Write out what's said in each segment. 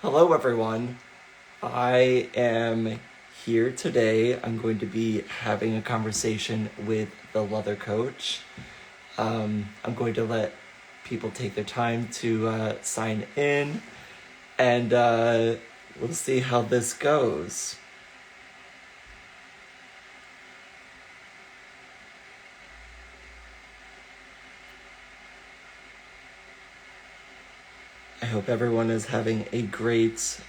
Hello, everyone. I am here today. I'm going to be having a conversation with the leather coach. I'm going to let people take their time to sign in, and we'll see how this goes. I hope everyone is having a great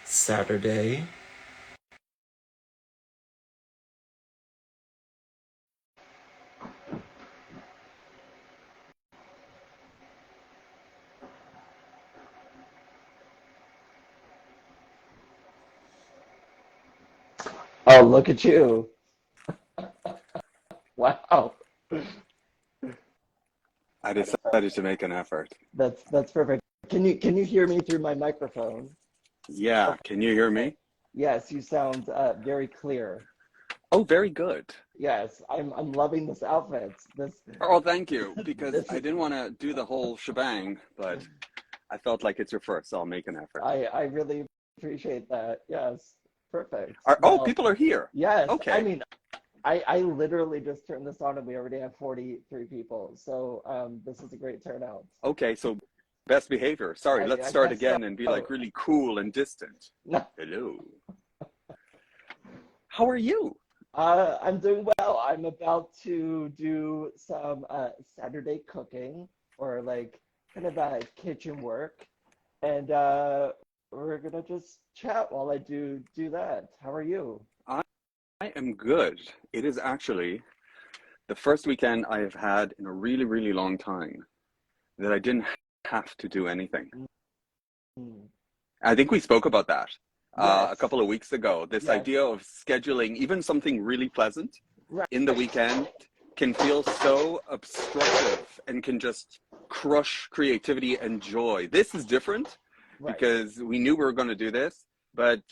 Saturday. Oh, look at you. Wow. I decided to make an effort. That's perfect. Can you hear me through my microphone? Yeah, can you hear Okay. me? Yes, you sound very clear. Oh, very good. Yes, I'm loving this outfit. Oh, thank you, because This I is didn't want to do the whole shebang, but I felt like it's your first, so I'll make an effort. I really appreciate that. Yes, perfect. Oh, Well, people are here. yes, I Okay, mean, I literally just turned this on and we already have 43 people. So this is a great turnout. okay, so best behavior. Sorry, let's I start guess again and be like so. really cool and distant. No, Hello. How are you? I'm doing well. I'm about to do some Saturday cooking or like kind of kitchen work. And we're gonna just chat while I do that. How are you? I, I am good. It is actually the first weekend I have had in a really, really long time that I didn't have to do anything. Mm. I think we spoke about that a Yes, couple of weeks ago. This yes, idea of scheduling even something really pleasant in the right, weekend can feel so obstructive and can just crush creativity and joy. This is different right. because we knew we were going to do this, but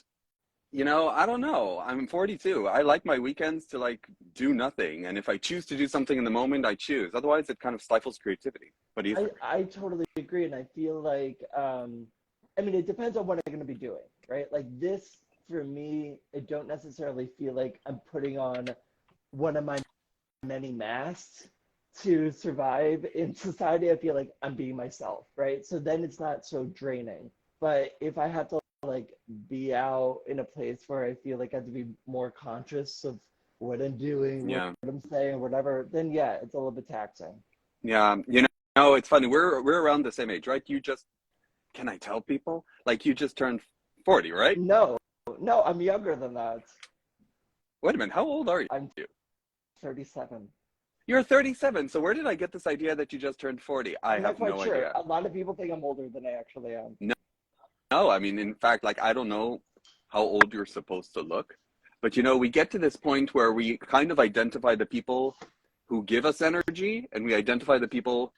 I don't know. I'm 42. I like my weekends to like do nothing. And if I choose to do something in the moment, I choose. Otherwise, it kind of stifles creativity. What do you think? I totally agree, and I feel like I mean it depends on what I'm gonna be doing, right? Like this for me, I don't necessarily feel like I'm putting on one of my many masks to survive in society. I feel like I'm being myself, right? So then it's not so draining. But if I have to like be out in a place where I feel like I have to be more conscious of what I'm doing, what Yeah. I'm saying, whatever, then yeah, it's a little bit taxing. Yeah. No, it's funny. We're around the same age, right? You just Can I tell people? Like you just turned 40, right? No, no, I'm younger than that. Wait a minute, how old are I'm you? 37. You're 37. So where did I get this idea that you just turned 40? I I'm not have quite no sure. idea. A lot of people think I'm older than I actually am. No, no, I mean, in fact, like I don't know how old you're supposed to look, but we get to this point where we kind of identify the people who give us energy and we identify the people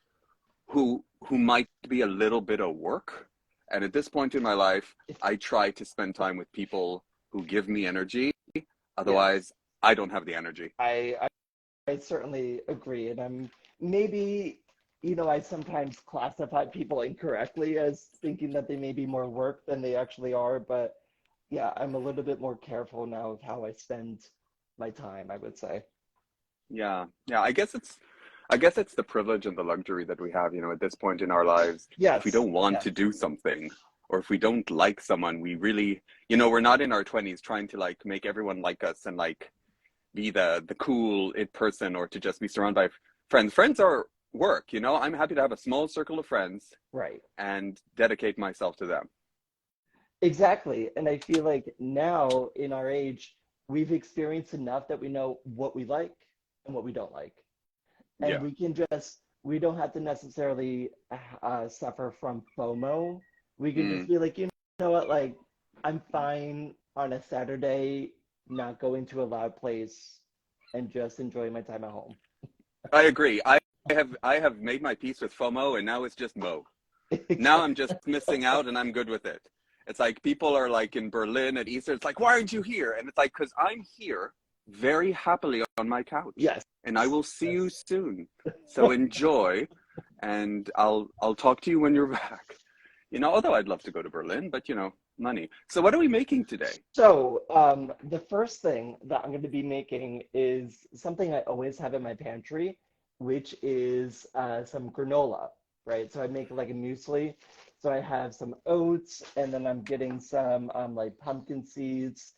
who might be a little bit of work. And at this point in my life, I try to spend time with people who give me energy. Yes, Otherwise, I don't have the energy. I certainly agree, and I'm maybe, I sometimes classify people incorrectly as thinking that they may be more work than they actually are, but yeah, I'm a little bit more careful now of how I spend my time, I would say. Yeah, yeah. I guess it's the privilege and the luxury that we have, at this point in our lives. If we Yes, don't want yes, to do something, or if we don't like someone, we really, we're not in our 20s trying to like make everyone like us and like be the cool it person or to just be surrounded by friends. Friends are work. I'm happy to have a small circle of friends right. and dedicate myself to them. Exactly. And I feel like now in our age, we've experienced enough that we know what we like and what we don't like. And Yeah. we don't have to necessarily suffer from FOMO. We can just Mm. be like, you know what, like, I'm fine on a Saturday not going to a loud place and just enjoying my time at home. I agree. I have made my peace with FOMO and now it's just Mo. Now I'm Exactly. just missing out and I'm good with it. It's like people are like in Berlin at Easter. It's like, why aren't you here? And it's like, because I'm here very happily on my couch Yes. and I will see you Yes. soon. So enjoy and I'll talk to you when you're back. You know, although I'd love to go to Berlin, but you know, money. So what are we making today? So, the first thing that I'm going to be making is something I always have in my pantry, which is some granola, right? So I make like a muesli. So I have some oats, and then I'm getting some like pumpkin seeds,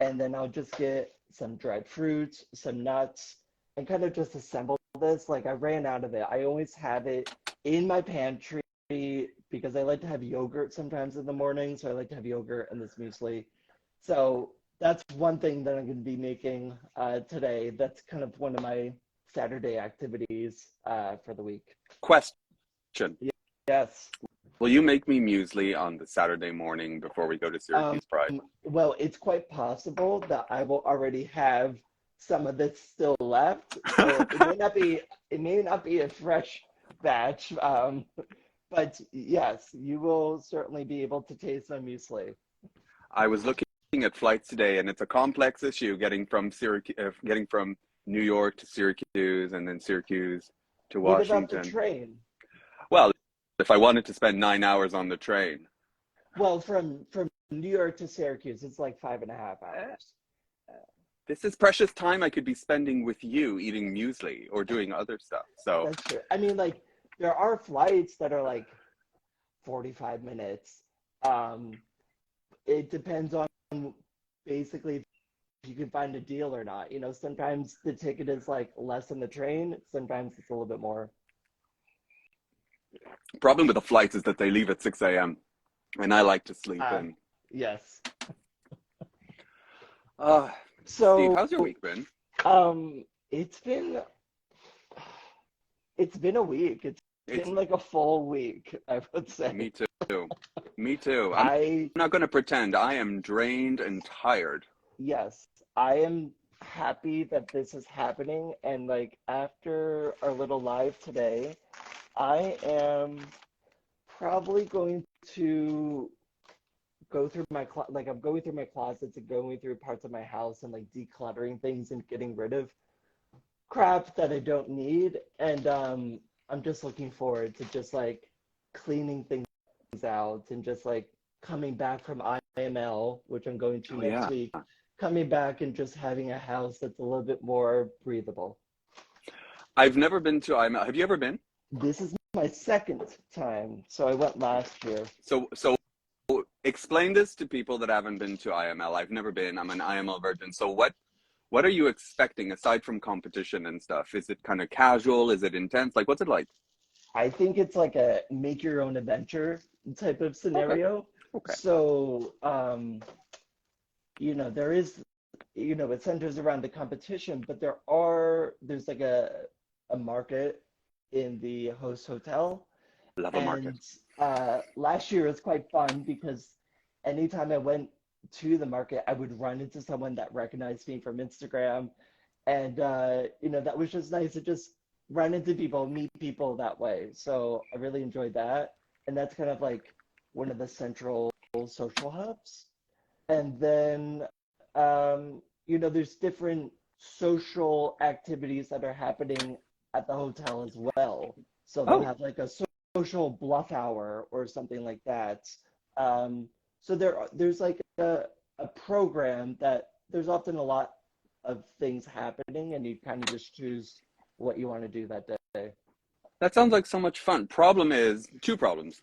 and then I'll just get some dried fruits, some nuts, and kind of just assemble this. Like I ran out of it. I always have it in my pantry because I like to have yogurt sometimes in the morning. So I like to have yogurt and this muesli. So that's one thing that I'm going to be making today. That's kind of one of my Saturday activities for the week. Question. Yes. Will you make me muesli on the Saturday morning before we go to Um, Syracuse Pride? well, it's quite possible that I will already have some of this still left. So it may not be a fresh batch. But yes, you will certainly be able to taste my muesli. I was looking at flights today, and it's a complex issue getting from Syracuse, getting from New York to Syracuse, and then Syracuse to What about the Washington. train? Well, if I wanted to spend 9 hours on the train, Well, from New York to Syracuse, it's like 5.5 hours. this is precious time I could be spending with you eating muesli or doing other stuff. So That's true. I mean, like there are flights that are like 45 minutes. It depends on basically if you can find a deal or not. You know, sometimes the ticket is like less than the train. Sometimes it's a little bit more. problem with the flights is that they leave at 6 a.m. and I like to sleep in. Yes. Steve, So, how's your week been? it's been a week. It's been like a full week, I would say. Me too. Me too. I'm I not going to pretend. I am drained and tired. Yes, I am happy that this is happening. And like after our little live today, I am probably going to go through like I'm going through my closets and going through parts of my house and like decluttering things and getting rid of crap that I don't need. And I'm just looking forward to just like cleaning things out and just like coming back from IML, which I'm going to next week, coming back and just having a house that's a little bit more breathable. I've never been to IML. Have you ever been? This is my second time, so I went last year. So explain this to people that haven't been to IML. I've never been. I'm an IML virgin. So what are you expecting aside from competition and stuff? Is it kind of casual? Is it intense? Like, what's it like? I think it's like a make your own adventure type of scenario. Okay. So, there is, it centers around the competition, but there's like a market in the host hotel. Love a market. And last year was quite fun because anytime I went to the market, I would run into someone that recognized me from Instagram. And, that was just nice to just run into people, meet people that way. So I really enjoyed that. And that's kind of like one of the central social hubs. And then, there's different social activities that are happening at the hotel as well. So they'll have like a social bluff hour or something like that. So there's like a program that there's often a lot of things happening, and you kind of just choose what you want to do that day. That sounds like so much fun. Problem is, two problems.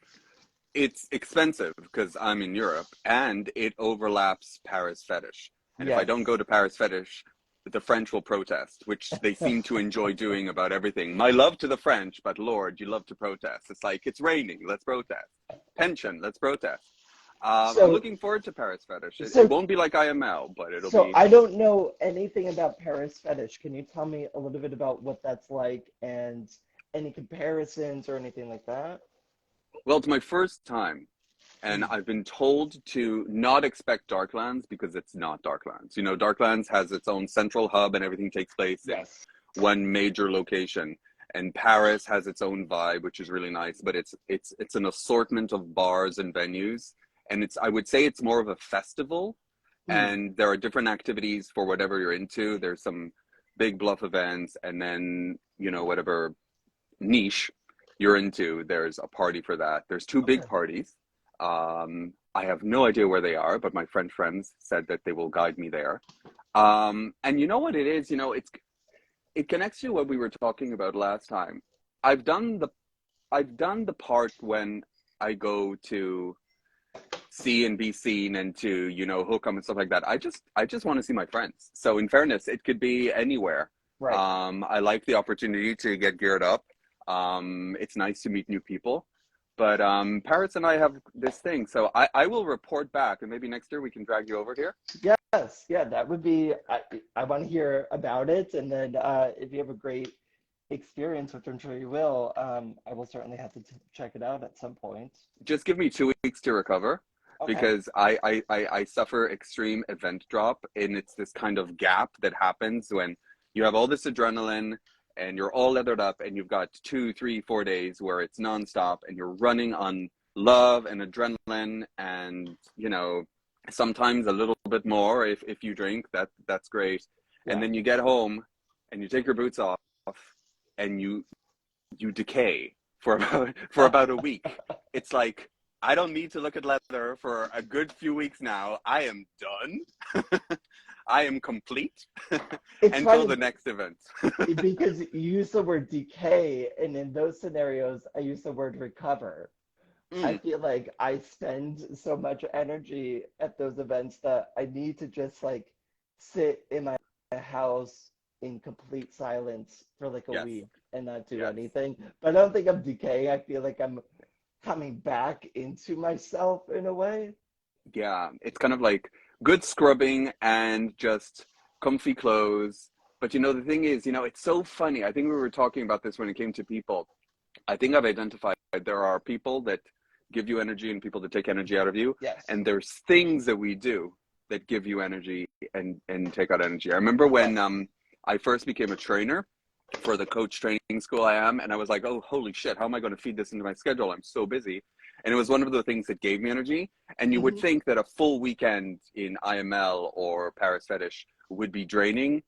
It's expensive because I'm in Europe, and it overlaps Paris Fetish. And if I don't go to Paris Fetish, the French will protest, which they seem to enjoy doing about everything. My love to the French, but Lord, you love to protest. It's like, it's raining, let's protest. Pension, let's protest. I'm looking forward to Paris Fetish. It won't be like IML, but it'll be... So I don't know anything about Paris Fetish. Can you tell me a little bit about what that's like and any comparisons or anything like that? Well, it's my first time, and I've been told to not expect Darklands because it's not Darklands. You know, Darklands has its own central hub and everything takes place in one major location. And Paris has its own vibe, which is really nice, but it's an assortment of bars and venues. And I would say it's more of a festival, and there are different activities for whatever you're into. There's some big bluff events, and then, whatever niche you're into, there's a party for that. There's two big parties. I have no idea where they are, but my French friends said that they will guide me there. And you know what it is? It connects to what we were talking about last time. I've done the I've done the part when I go to see and be seen and to, hook 'em and stuff like that. I just want to see my friends. So in fairness, it could be anywhere. Right. I like the opportunity to get geared up. It's nice to meet new people. But Paris and I have this thing. So I will report back, and maybe next year we can drag you over here. Yes, yeah, that would be, I want to hear about it. And then if you have a great experience, which I'm sure you will, I will certainly have to check it out at some point. Just give me 2 weeks to recover Okay. because I suffer extreme event drop, and it's this kind of gap that happens when you have all this adrenaline and you're all leathered up and you've got 2, 3, 4 days where it's nonstop and you're running on love and adrenaline and, sometimes a little bit more if you drink, that's great. Yeah. And then you get home and you take your boots off and you decay for about a week. It's like, I don't need to look at leather for a good few weeks now. I am done. I am complete until funny the next event. because you use the word decay, and in those scenarios, I use the word recover. I feel like I spend so much energy at those events that I need to just like sit in my house in complete silence for like a Yes. week and not do Yes. anything. But I don't think I'm decaying. I feel like I'm coming back into myself in a way. Yeah, it's kind of like good scrubbing and just comfy clothes. But the thing is, it's so funny. I think we were talking about this when it came to people. I think I've identified there are people that give you energy and people that take energy out of you. Yes. And there's things that we do that give you energy and take out energy. I remember when I first became a trainer for the coach training school I am, and I was like, oh, holy shit, how am I going to feed this into my schedule? I'm so busy. And it was one of the things that gave me energy. And you would think that a full weekend in IML or Paris Fetish would be draining.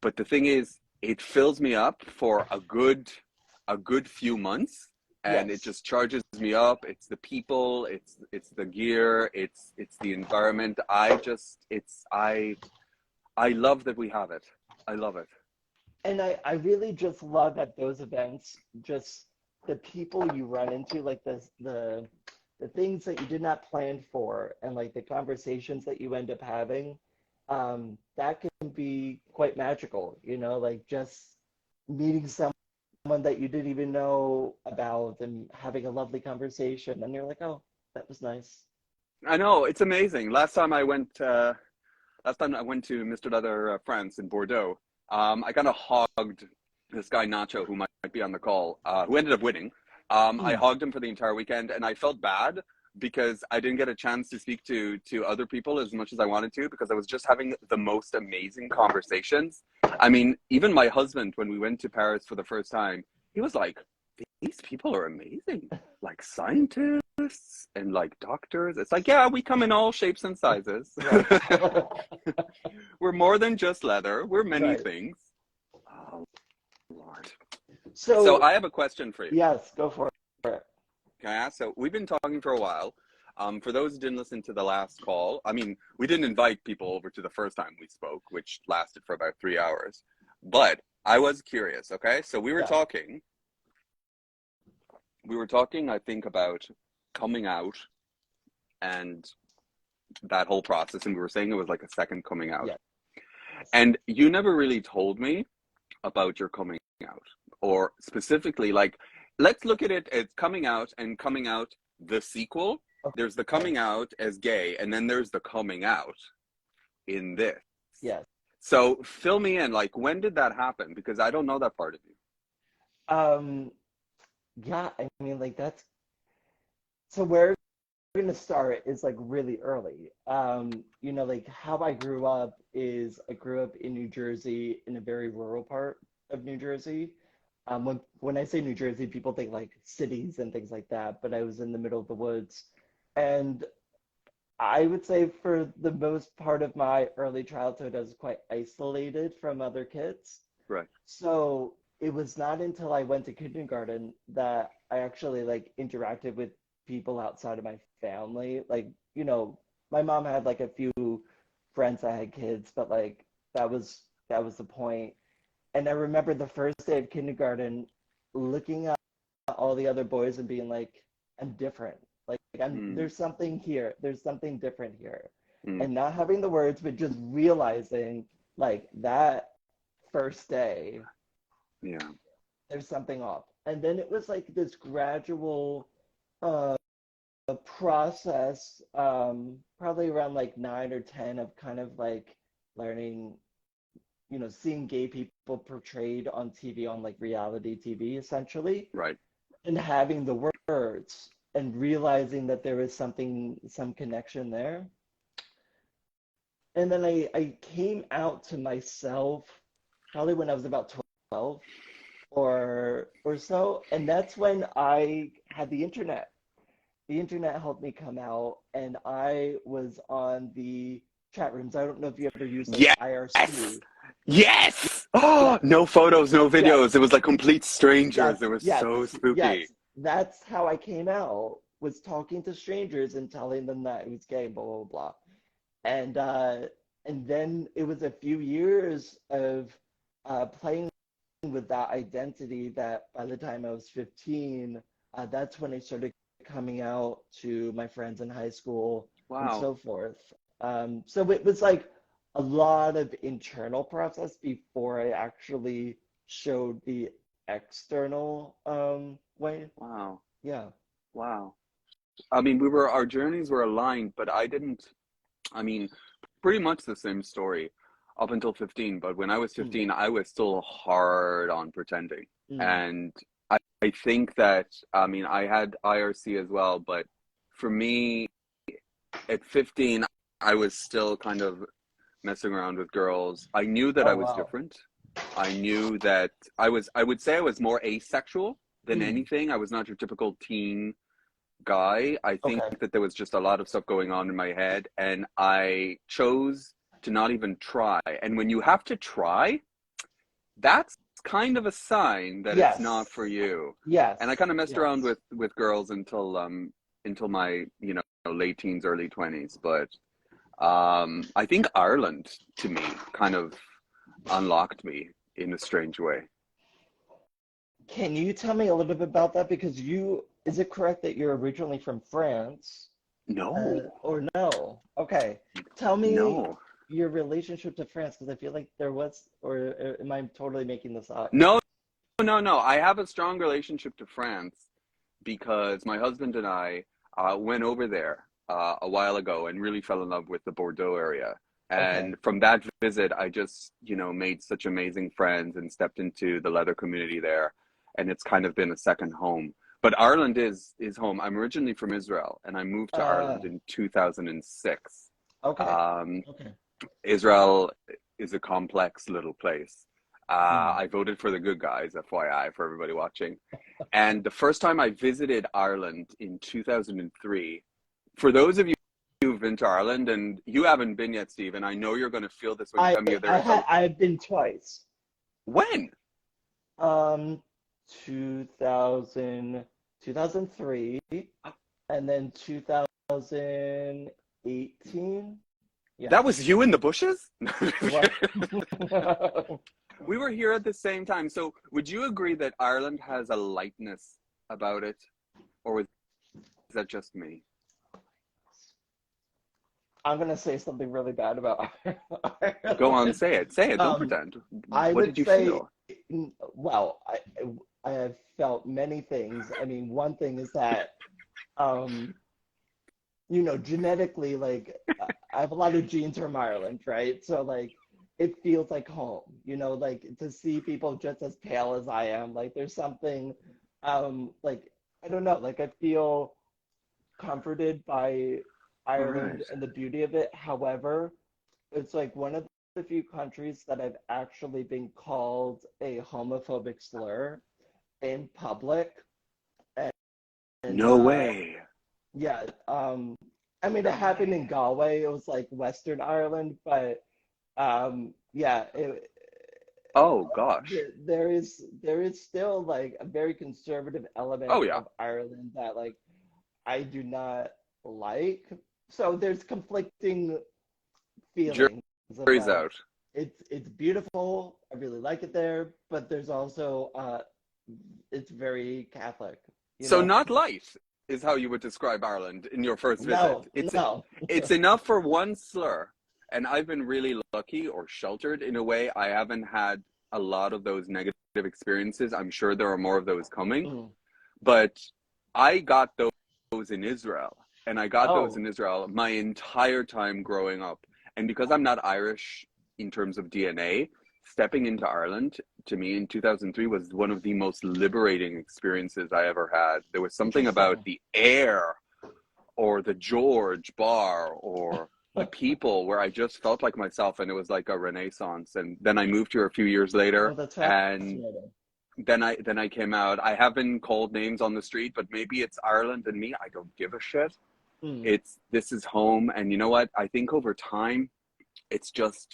But the thing is, it fills me up for a good few months. And Yes. it just charges me up. It's the people, it's the gear, it's the environment. I love that we have it. I love it. And I really just love at those events, just the people you run into, like the things that you did not plan for, and like the conversations that you end up having. That can be quite magical, like just meeting someone that you didn't even know about and having a lovely conversation, and you're like, oh, that was nice. I know, it's amazing. Last time I went to Mr. Leather France in Bordeaux, I kind of hogged this guy Nacho, who might be on the call, who ended up winning. I hogged him for the entire weekend, and I felt bad because I didn't get a chance to speak to other people as much as I wanted to, because I was just having the most amazing conversations. I mean, even my husband, when we went to Paris for the first time, he was like, these people are amazing, like scientists and like doctors. It's like, yeah, we come in all shapes and sizes. Right. We're more than just leather. We're many Right. things. Oh, Lord. So So I have a question for you. yes, go for it. Can I ask? So we've been talking for a while. For those who didn't listen to the last call, I mean, we didn't invite people over to the first time we spoke, which lasted for about 3 hours. But I was curious, okay? So we were talking, I think, about coming out and that whole process. And we were saying it was like a second coming out. Yeah. And you never really told me about your coming out, or specifically, like, let's look at it as coming out and coming out the sequel. Okay. There's the coming out as gay, and then there's the coming out in this. Yes. So fill me in, like, when did that happen? Because I don't know that part of you. Yeah, I mean, like so where we're gonna start is like really early. Like how I grew up is I grew up in New Jersey, in a very rural part of New Jersey. When I say New Jersey, people think like cities and things like that, but I was in the middle of the woods. And I would say for the most part of my early childhood, I was quite isolated from other kids. Right. So it was not until I went to kindergarten that I actually like interacted with people outside of my family. Like, you know, my mom had like a few friends that had kids, but like that was the point. And I remember the first day of kindergarten looking at all the other boys and being like, I'm different. Like Mm, there's something here. There's something different here. mm, And not having the words, but just realizing like that first day, yeah. there's something off. And then it was like this gradual uh, process, probably around like 9 or 10 of kind of like learning, you know, seeing gay people portrayed on TV, on like reality TV essentially, Right. and having the words and realizing that there was something, some connection there. And then I came out to myself probably when I was about 12 or so. And that's when I had the internet. The internet helped me come out, and I was on the chat rooms. I don't know if you ever used like Yes. IRC. Yes. Oh, Yes, no photos, no yes, videos. It was like complete strangers. yes, It was yes, so spooky. yes. That's how I came out, was talking to strangers and telling them that I was gay, blah, blah, blah. And uh, and then it was a few years of playing with that identity that by the time I was 15, that's when I started coming out to my friends in high school and Wow. so forth. So it was like a lot of internal process before I actually showed the external way. Wow. Yeah. Wow. I mean, our journeys were aligned, but I didn't, I mean, pretty much the same story up until 15. But when I was Mm, 15, I was still hard on pretending. mm, And I think that, I mean, I had IRC as well, but for me, at 15, I was still kind of messing around with girls. I knew that I oh, was wow. different. I knew that I would say I was more asexual than Mm, anything. I was not your typical teen guy. I think okay. that there was just a lot of stuff going on in my head, and I chose to not even try. And when you have to try, that's kind of a sign that it's not Yes. for you. And I Yes. kind of messed around Yes. with girls until my, late teens, early 20s. But I think Ireland to me kind of unlocked me in a strange way. Can you tell me a little bit about that? Because is it correct that you're originally from France? No, Or no? Okay. Tell me no, your relationship to France, because I feel like there was, or am I totally making this up? no, no. I have a strong relationship to France because my husband and I went over there a while ago and really fell in love with the Bordeaux area. Okay. And from that visit, I just, made such amazing friends and stepped into the leather community there. And it's kind of been a second home. But Ireland is home. I'm originally from Israel, and I moved to Uh, Ireland in 2006. okay. Um, Okay. Israel is a complex little place. Hmm. I voted for the good guys, FYI, for everybody watching. And the first time I visited Ireland in 2003, for those of you who've been to Ireland, and you haven't been yet, Steve, and I know you're going to feel this when you come here, I've been twice. when? Um, 2000, 2003, and then 2018. That Yes. was you in the bushes? What? We were here at the same time. So would you agree that Ireland has a lightness about it? Or was that just me? I'm gonna say something really bad about Go on, Ireland. say it. Say it. Don't Um, pretend. I What would did you say, feel? well, I have felt many things. I mean, one thing is that, um, you know, genetically, like, I have a lot of genes from Ireland, right? So, like, it feels like home, you know, like to see people just as pale as I am, like, there's something, like, I don't know, like, I feel comforted by All right. Ireland and the beauty of it. However, it's like one of the few countries that I've actually been called a homophobic slur in public. And, and No way. yeah, I mean, it No happened in way. Galway. It was like Western Ireland, but yeah, Oh gosh. there is still like a very conservative element Oh yeah. of Ireland that like I do not like. So there's conflicting feelings Jury's about out. it's beautiful. I really like it there, but there's also it's very Catholic, you So know? not light is how you would describe Ireland in your first visit. No, no. It's enough for one slur. And I've been really lucky or sheltered in a way. I haven't had a lot of those negative experiences. I'm sure there are more of those coming. Mm. But I got those in Israel. And I got those Oh, in Israel my entire time growing up. And because I'm not Irish in terms of DNA, stepping into Ireland to me in 2003 was one of the most liberating experiences I ever had. There was something about interesting. the air or the George bar or the people where I just felt like myself, and it was like a renaissance. And then I moved here a few years Oh, later, that's and fascinating. then I came out. I have been called names on the street, but maybe it's Ireland and me. I don't give a shit. Mm. It's This is home, and you know what? I think over time, it's just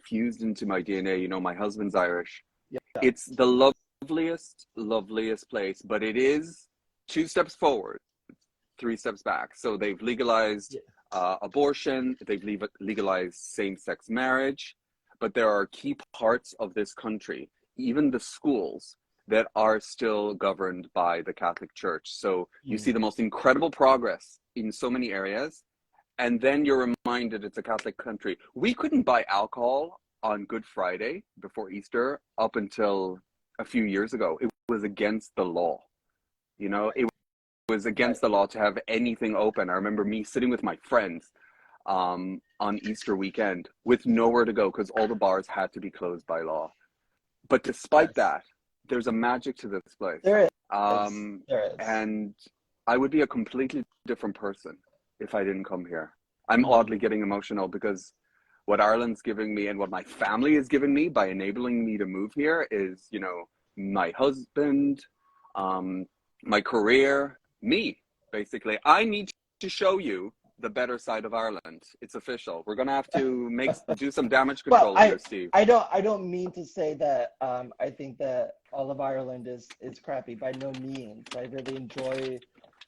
fused into my DNA. You know, my husband's Irish. Yeah. It's the loveliest place, but it is two steps forward, three steps back. So they've legalized Yeah. abortion, they've legalized same-sex marriage, but there are key parts of this country, even the schools, that are still governed by the Catholic Church. So you see Mm. the most incredible progress in so many areas, and then you're reminded it's a Catholic country. We couldn't buy alcohol on Good Friday before Easter up until a few years ago. It was against the law. You know, it was Right. against the law to have anything open. I remember me sitting with my friends on Easter weekend with nowhere to go because all the bars had to be closed by law. But despite Yes. that, there's a magic to this place. There is. Um, There is. and I would be a completely different person if I didn't come here. I'm oddly Mm. getting emotional because what Ireland's giving me and what my family has given me by enabling me to move here is, you know, my husband, my career, me, basically. I need to show you the better side of Ireland. It's official. We're gonna have to do some damage Well, control here, Steve. I don't mean to say that I think that all of Ireland is crappy. By no means. I really enjoy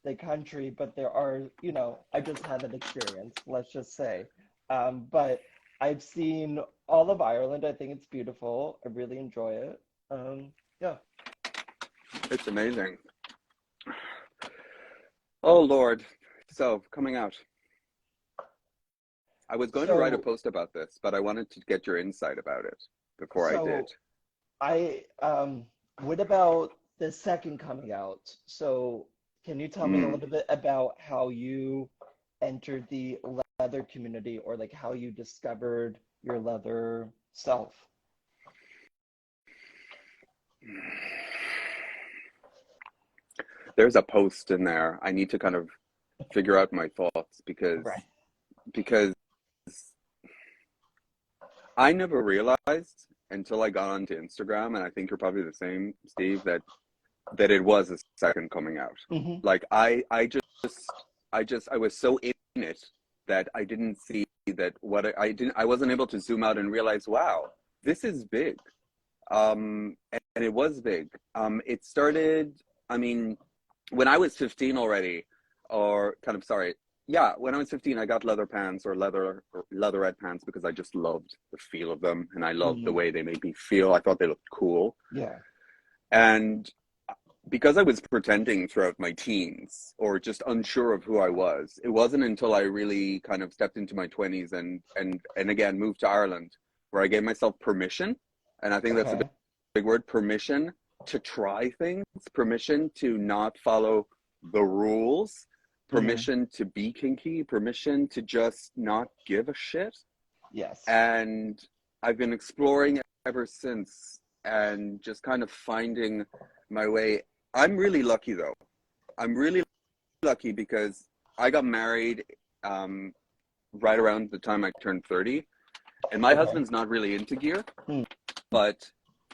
the country, but there are, you know, I just haven't experienced, let's just say. But I've seen all of Ireland. I think it's beautiful. I really enjoy it. Yeah. It's amazing. Oh Lord. So coming out. I was going to write a So post about this, but I wanted to get your insight about it before I did. so I what about the second coming out? So can you tell me a Mm. little bit about how you entered the leather community, or like how you discovered your leather self? There's a post in there. I need to kind of figure out my thoughts Right. because I never realized until I got onto Instagram, and I think you're probably the same, Steve, that it was a second coming out. Hmm. Like I was so in it that I didn't see that I wasn't able to zoom out and realize, wow, this is big. And it was big. It started, I mean, when I was 15 already, or kind of sorry, yeah, when I was 15, I got leather pants or leatherette pants because I just loved the feel of them and I loved the Hmm. way they made me feel. I thought they looked cool. Yeah. And because I was pretending throughout my teens or just unsure of who I was, it wasn't until I really kind of stepped into my 20s and again moved to Ireland where I gave myself permission. And I think that's a Okay. big word, permission to try things, permission to not follow the rules, Hmm. permission to be kinky, permission to just not give a shit. Yes. And I've been exploring ever since and just kind of finding my way. I'm really lucky though. I'm really lucky because I got married right around the time I turned 30. And my Okay. husband's not really into gear, Hmm. but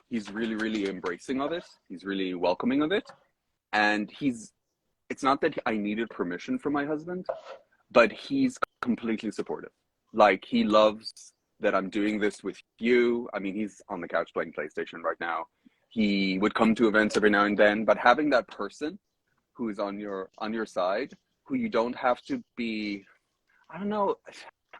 he's really, really embracing of it. He's really welcoming of it. And it's not that I needed permission from my husband, but he's completely supportive. Like he loves that I'm doing this with you. I mean, he's on the couch playing PlayStation right now. He would come to events every now and then, but having that person who is on your side who you don't have to be, I don't know,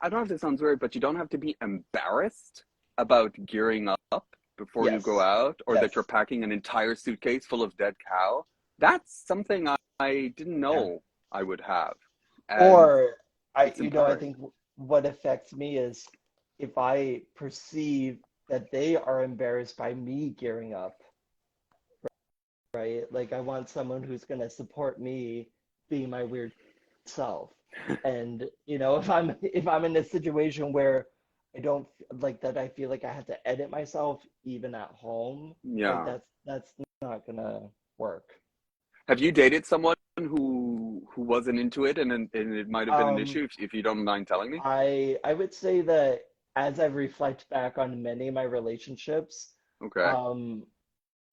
I don't know if this sounds weird, but you don't have to be embarrassed about gearing up before you go Yes. out, or Yes. that you're packing an entire suitcase full of dead cow. That's something I didn't Yeah. know I would have. And Or it's I empowering. think what affects me is if I perceive that they are embarrassed by me gearing up, right? Like I want someone who's going to support me being my weird self. And if I'm in a situation where I don't like that, I feel like I have to edit myself even at home, like Yeah. that's not gonna work. Have you dated someone who wasn't into it, and it might have been an Um, issue, if you don't mind telling me? I would say that as I reflect back on many of my relationships, Okay. um,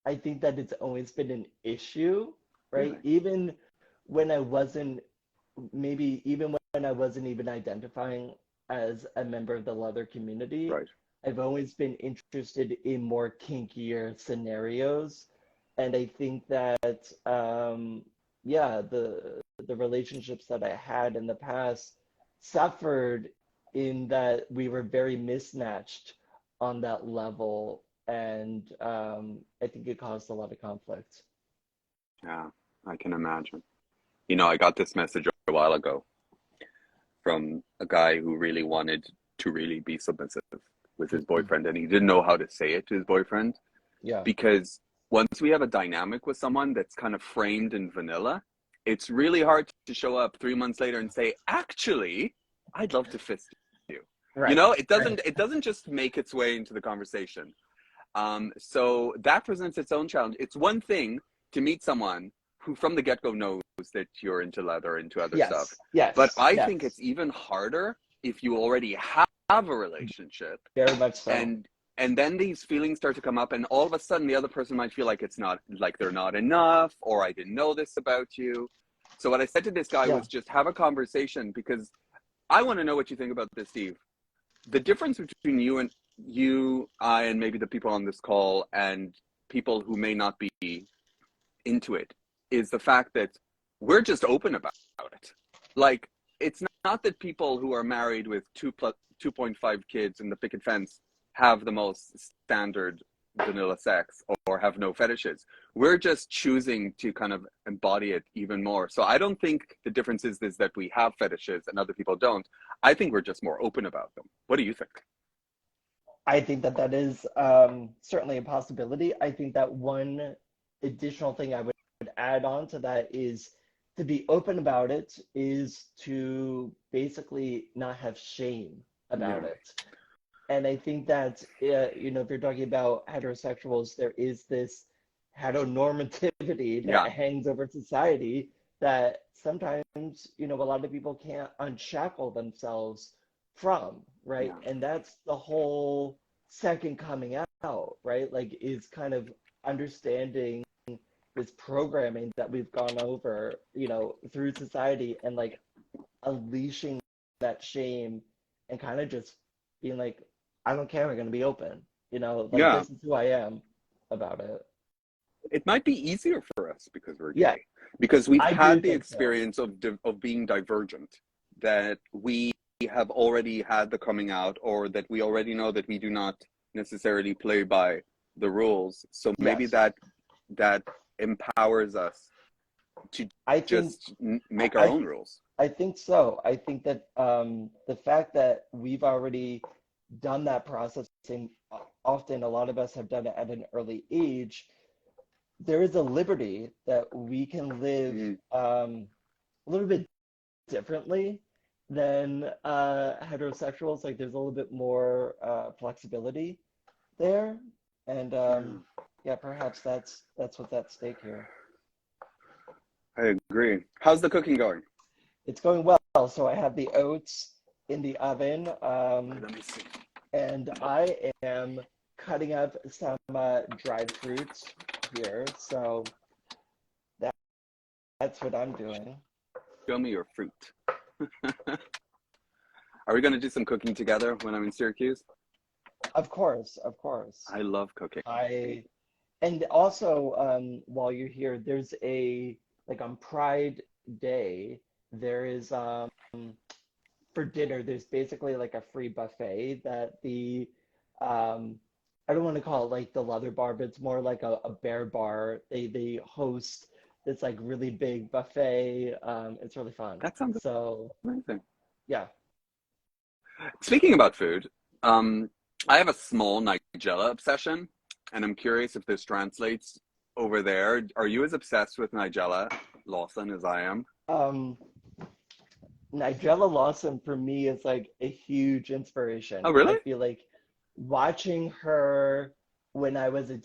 I think that it's always been an issue, right? Really? Even when I wasn't, maybe even when I wasn't even identifying as a member of the leather community, Right. I've always been interested in more kinkier scenarios. And I think that, yeah, the relationships that I had in the past suffered in that we were very mismatched on that level. And I think it caused a lot of conflict. Yeah, I can imagine. I got this message a while ago from a guy who really wanted to really be submissive with his Mhm. boyfriend, and he didn't know how to say it to his boyfriend, Yeah. because once we have a dynamic with someone that's kind of framed in vanilla, it's really hard to show up 3 months later and say, actually, I'd love to fist you. Right. Right. It doesn't just make its way into the conversation. So that presents its own challenge. It's one thing to meet someone who from the get-go knows that you're into leather, into other stuff. Yes. But Yes. I think Yes. it's even harder if you already have a relationship, Very much so. and then these feelings start to come up, and all of a sudden the other person might feel like it's not, like they're not enough, or I didn't know this about you. So what I said to this guy Yeah. was, just have a conversation, because I want to know what you think about this, Steve. The difference between I, and maybe the people on this call, and people who may not be into it, is the fact that we're just open about it. Like, it's not that people who are married with 2.5 kids in the picket fence have the most standard vanilla sex, or have no fetishes. We're just choosing to kind of embody it even more. So I don't think the difference is that we have fetishes and other people don't. I think we're just more open about them. What do you think? I think that that is certainly a possibility. I think that one additional thing I would add on to that is to be open about it is to basically not have shame about Yeah. it. And I think that, if you're talking about heterosexuals, there is this heteronormativity that Yeah. hangs over society that sometimes, a lot of people can't unshackle themselves from, right? Yeah. And that's the whole second coming out, right? Like, is kind of understanding this programming that we've gone over, through society, and like unleashing that shame and kind of just being like, I don't care, I'm going to be open, like Yeah. this is who I am about it. It might be easier for us because we're Yes, gay, because we've I do had the think so. experience of being divergent, that we have already had the coming out, or that we already know that we do not necessarily play by the rules. So maybe Yes, that empowers us to I think just make our I own rules. I think so. I think that the fact that we've already done that processing, often a lot of us have done it at an early age, there is a liberty that we can live Mm, a little bit differently than heterosexuals. Like there's a little bit more flexibility there, and yeah, yeah, perhaps that's what's at stake here. I agree. How's the cooking going? It's going well. So I have the oats in the oven, Let me see. and I am cutting up some dried fruits here. So that, that's what I'm doing. Show me your fruit. Are we going to do some cooking together when I'm in Syracuse? Of course, of course. I love cooking. I And also, while you're here, there's a like on Pride Day, there is for dinner, there's basically like a free buffet that the I don't want to call it like the leather bar, but it's more like a bear bar. They host this like really big buffet. It's really fun. That sounds So amazing. yeah. Speaking about food, I have a small Nigella obsession, and I'm curious if this translates over there. Are you as obsessed with Nigella Lawson as I am? Um, Nigella Lawson for me is like a huge inspiration. Oh, I really? feel like watching her when I was a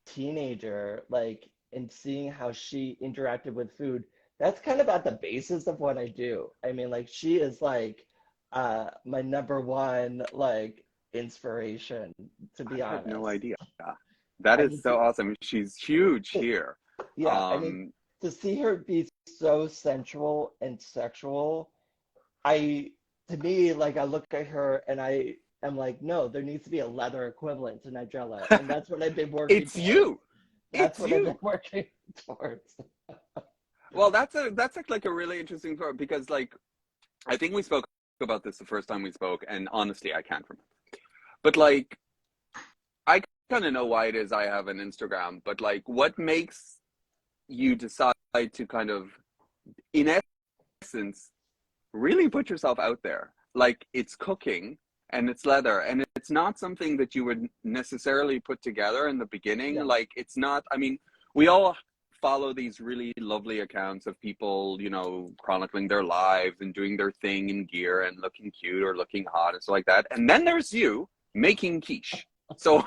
teenager, like, and seeing how she interacted with food, that's kind of at the basis of what I do. I mean, like, she is like my number one like inspiration, to I be had no honest. idea. That I is mean, so awesome. She's huge here. yeah, I mean, Um, to see her be so sensual and sexual, I, to me, like I look at her and I am like, no, there needs to be a leather equivalent to Nigella, and that's what I've been working it's towards. you. That's It's what I've been you. working towards. Well, that's like a really interesting part because like I think we spoke about this the first time we spoke, and honestly, I can't remember. But like I kind of know why it is I have an Instagram, but like what makes you decide to kind of, in essence, really put yourself out there? Like it's cooking and it's leather, and it's not something that you would necessarily put together in the beginning. Yeah, Like it's not, I mean, we all follow these really lovely accounts of people, chronicling their lives and doing their thing in gear and looking cute or looking hot and stuff like that. And then there's you making quiche. So,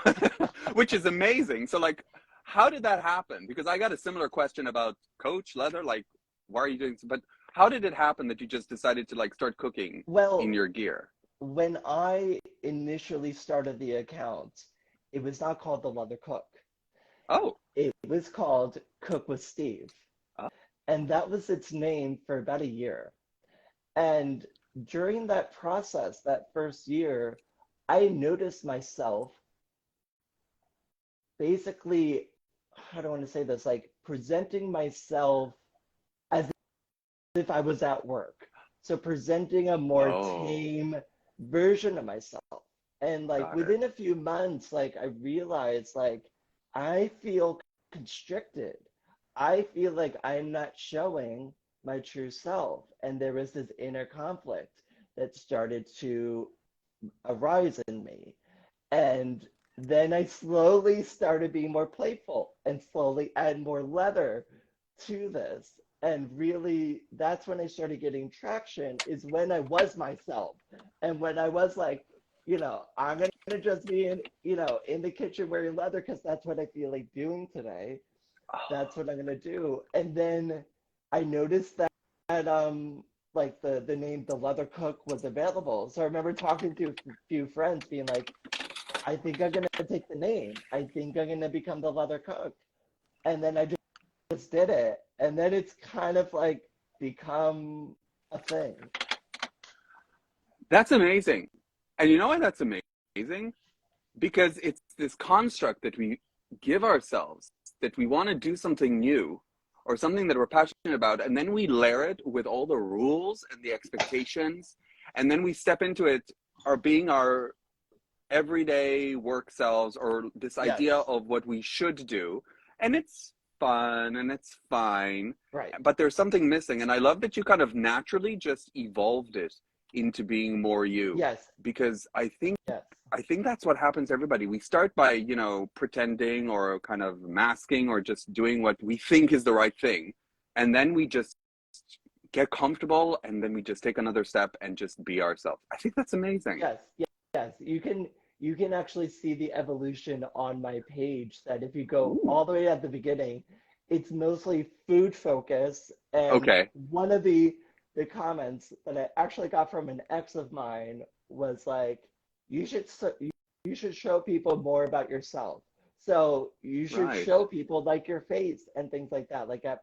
which is amazing. So, like, how did that happen? Because I got a similar question about Coach Leather. Like, why are you doing? But how did it happen that you just decided to like start cooking in well, your gear? when I initially started the account, it was not called the Leather Cook. Oh, It was called Cook with Steve, oh, and that was its name for about a year. And during that process, that first year, I noticed myself basically, how do I want to say this, like presenting myself as if I was at work. So presenting a more oh, tame version of myself. And like got it. within a few months, like I realized like I feel constricted. I feel like I'm not showing my true self. And there was this inner conflict that started to arise in me. And then I slowly started being more playful and slowly add more leather to this. And really, that's when I started getting traction, is when I was myself. And when I was like, I'm going to just be in the kitchen wearing leather because that's what I feel like doing today. That's what I'm going to do. And then I noticed that like the name The Leather Cook was available. So I remember talking to a few friends being like, I think I'm gonna take the name. I think I'm gonna become the leather cook. And then I just did it. And then it's kind of like become a thing. That's amazing. And you know why that's amazing? Because it's this construct that we give ourselves, that we want to do something new or something that we're passionate about, and then we layer it with all the rules and the expectations, and then we step into it, our being our everyday work selves, or this idea Yes. of what we should do, and it's fun and it's fine, Right. but there's something missing. And I love that you kind of naturally just evolved it into being more you, Yes. because Yes. I think that's what happens to everybody. We start by, pretending or kind of masking or just doing what we think is the right thing. And then we just get comfortable, and then we just take another step and just be ourselves. I think that's amazing. Yes. Yes. Yes. You can actually see the evolution on my page that if you go Ooh. all the way at the beginning, it's mostly food focus. And Okay. one of the comments that I actually got from an ex of mine was like, you should you should show people more about yourself. So you should Right. show people like your face and things like that. Like at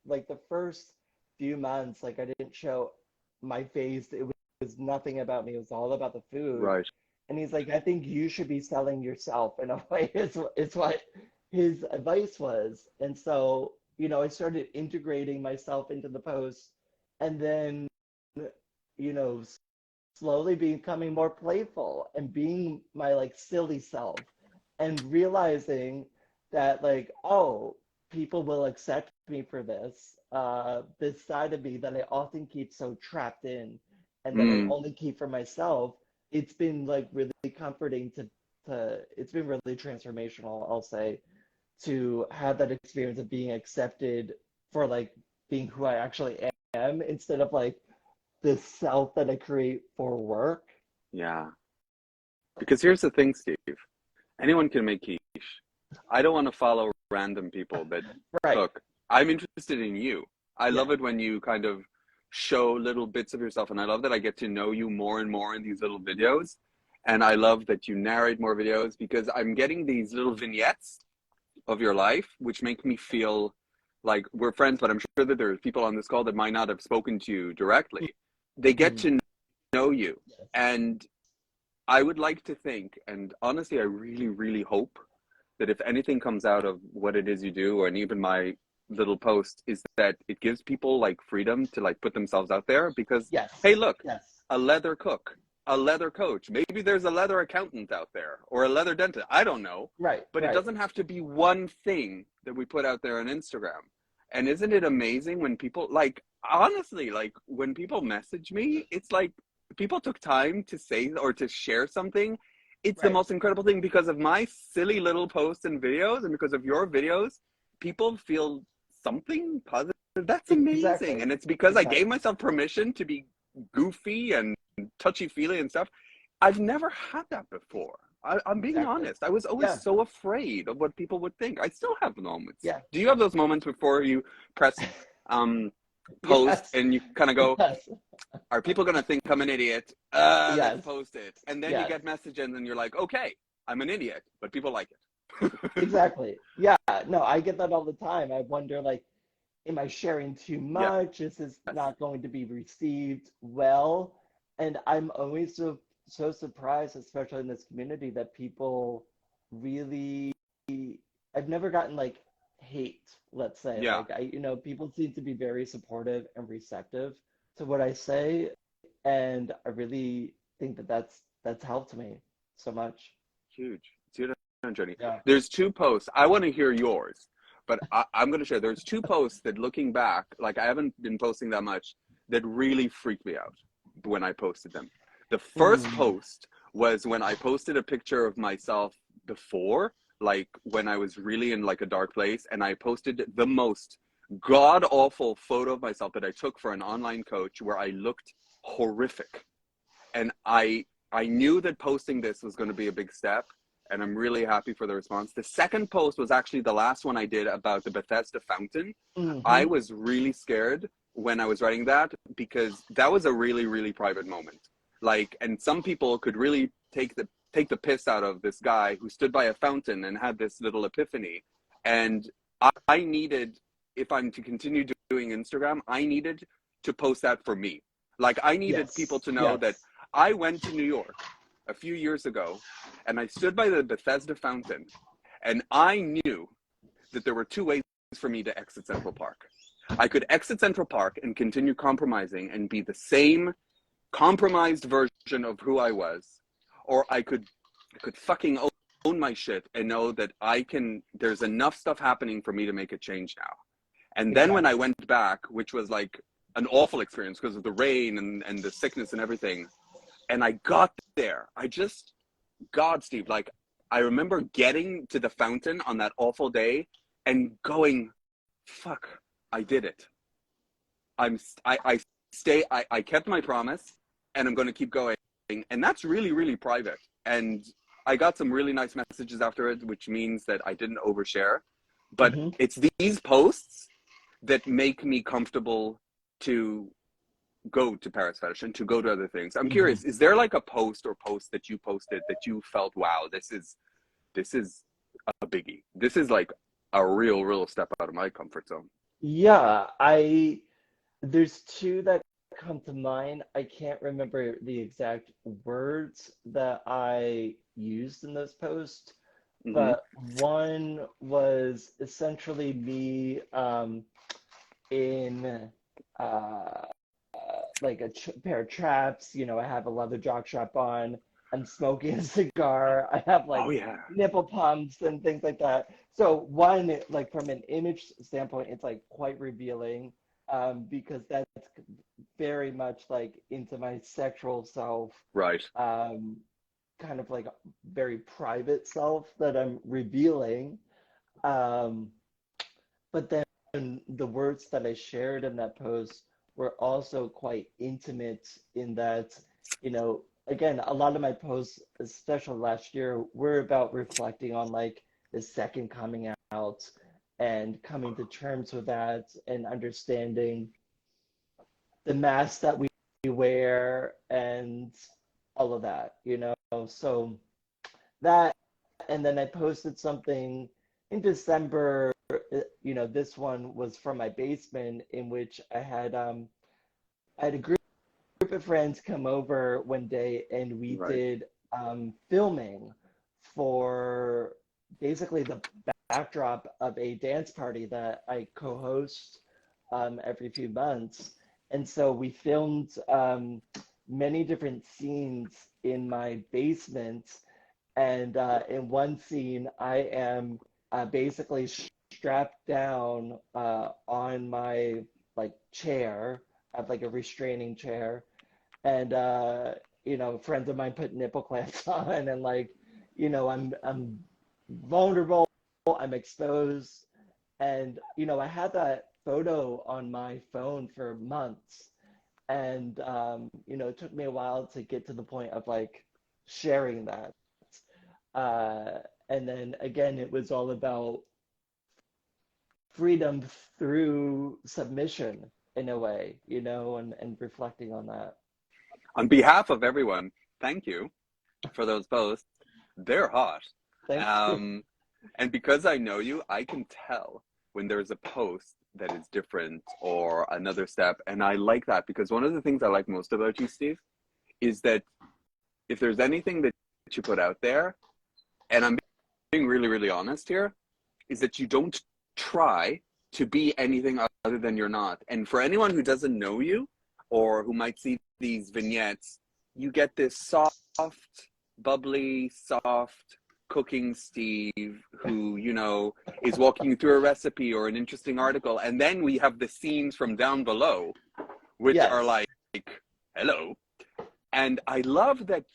like the first few months, like I didn't show my face. It was nothing about me. It was all about the food. Right. And he's like, I think you should be selling yourself in a way. It's what his advice was. And so, I started integrating myself into the post and then, you know, slowly becoming more playful and being my like silly self and realizing that like, oh, people will accept me for this, this side of me that I often keep so trapped in and that I Mm, only keep for myself. It's been like really comforting to it's been really transformational, I'll say, to have that experience of being accepted for like being who I actually am instead of like this self that I create for work. yeah. Because here's the thing, Steve. Anyone can make quiche. I don't want to follow random people that Right. cook. I'm interested in you. I Yeah. love it when you kind of show little bits of yourself, and I love that I get to know you more and more in these little videos. And I love that you narrate more videos because I'm getting these little vignettes of your life, which make me feel like we're friends, but I'm sure that there's people on this call that might not have spoken to you directly. They get Mhm. to know you. Yes. And I would like to think, and honestly, I really, really hope that if anything comes out of what it is you do, and even my little post, is that it gives people like freedom to like put themselves out there because, hey, Yes. look, Yes. a leather cook, a leather coach, maybe there's a leather accountant out there or a leather dentist. I don't know. Right. But it Right. doesn't have to be one thing that we put out there on Instagram. And isn't it amazing when people like, honestly, like when people message me, it's like people took time to say or to share something. It's the Right. most incredible thing because of my silly little posts and videos and because of your videos, people feel something positive. That's amazing. Exactly. And it's because I gave Exactly. myself permission to be goofy and touchy feely and stuff. I've never had that before. I'm being Exactly. honest. I was always Yeah. so afraid of what people would think. I still have moments. Yeah. Do you have those moments before you press um, post Yes. and you kind of go, Yes. are people going to think I'm an idiot? Let's Yes. post it. And then you Yes. get messages and you're like, okay, I'm an idiot, but people like it. Exactly. Yeah. No, I get that all the time. I wonder like, am I sharing too Yes. much? Is this not going to be received well? And I'm always so surprised, especially in this community, that people really, I've never gotten like hate, let's say. Yeah. Like people seem to be very supportive and receptive to what I say, and I really think that that's helped me so much. Huge. See what I'm Jody? Yeah. There's two posts. I want to hear yours, but I'm going to share. There's two posts that looking back, like I haven't been posting that much, that really freaked me out when I posted them. The first Mm. post was when I posted a picture of myself before, like when I was really in like a dark place, and I posted the most god awful photo of myself that I took for an online coach where I looked horrific. And I knew that posting this was going to be a big step, and I'm really happy for the response. The second post was actually the last one I did about the Bethesda fountain. I Hmm. was really scared when I was writing that because that was a really, really private moment. Like, and some people could really take the piss out of this guy who stood by a fountain and had this little epiphany. And I needed, if I'm to continue doing Instagram, I needed to post that for me. Like, I needed people Yes. to know that Yes. I went to New York a few years ago and I stood by the Bethesda fountain and I knew that there were two ways for me to exit Central Park. I could exit Central Park and continue compromising and be the same compromised version of who I was, or I could fucking own my shit and know that there's enough stuff happening for me to make a change now. And then when I Exactly. went back, which was like an awful experience because of the rain and the sickness and everything, and I got there. God, Steve, like I remember getting to the fountain on that awful day and going, fuck, I did it. I kept my promise and I'm going to keep going. And that's really, really private. And I got some really nice messages after it, which means that I didn't overshare. But Hmm. it's these posts that make me comfortable to go to Paris Fetish and to go to other things. I'm Hmm. curious, is there like a post or post that you posted that you felt, wow, this is a biggie. This is like a real step out of my comfort zone. Yeah, there's two that come to mind. I can't remember the exact words that I used in those posts, Mm-hmm. but one was essentially me in like a pair of traps. You know, I have a leather jockstrap on. I'm smoking a cigar. I have like Oh yeah. nipple pumps and things like that. So one, like from an image standpoint, it's like quite revealing because that's very much like into my sexual self, Right. um, kind of like very private self that I'm revealing. Um, but then the words that I shared in that post were also quite intimate in that, you know, again, a lot of my posts, especially last year, were about reflecting on like the second coming out and coming to terms with that and understanding the masks that we wear and all of that, you know. So that, and then I posted something in December. You know, this one was from my basement in which I had a group of friends come over one day and we Right. did filming for basically the backdrop of a dance party that I co-host every few months. And so we filmed many different scenes in my basement. And in one scene, I am basically strapped down on my like chair. I have like a restraining chair, and you know, friends of mine put nipple clamps on, and like, you know, I'm vulnerable, I'm exposed, and you know, I had that photo on my phone for months, and you know, it took me a while to get to the point of like sharing that. Uh, and then again, it was all about freedom through submission in a way, you know, and reflecting on that. On behalf of everyone, thank you for those posts. They're hot. Thank you. Um, and because I know you, I can tell when there's a post that is different or another step. And I like that because one of the things I like most about you, Steve, is that if there's anything that you put out there, and I'm being really, really honest here, is that you don't try to be anything other than you're not. And for anyone who doesn't know you or who might see these vignettes, you get this soft, bubbly, soft cooking Steve who, you know, is walking you through a recipe or an interesting article. And then we have the scenes from down below, which are Yes. like, hello. And I love that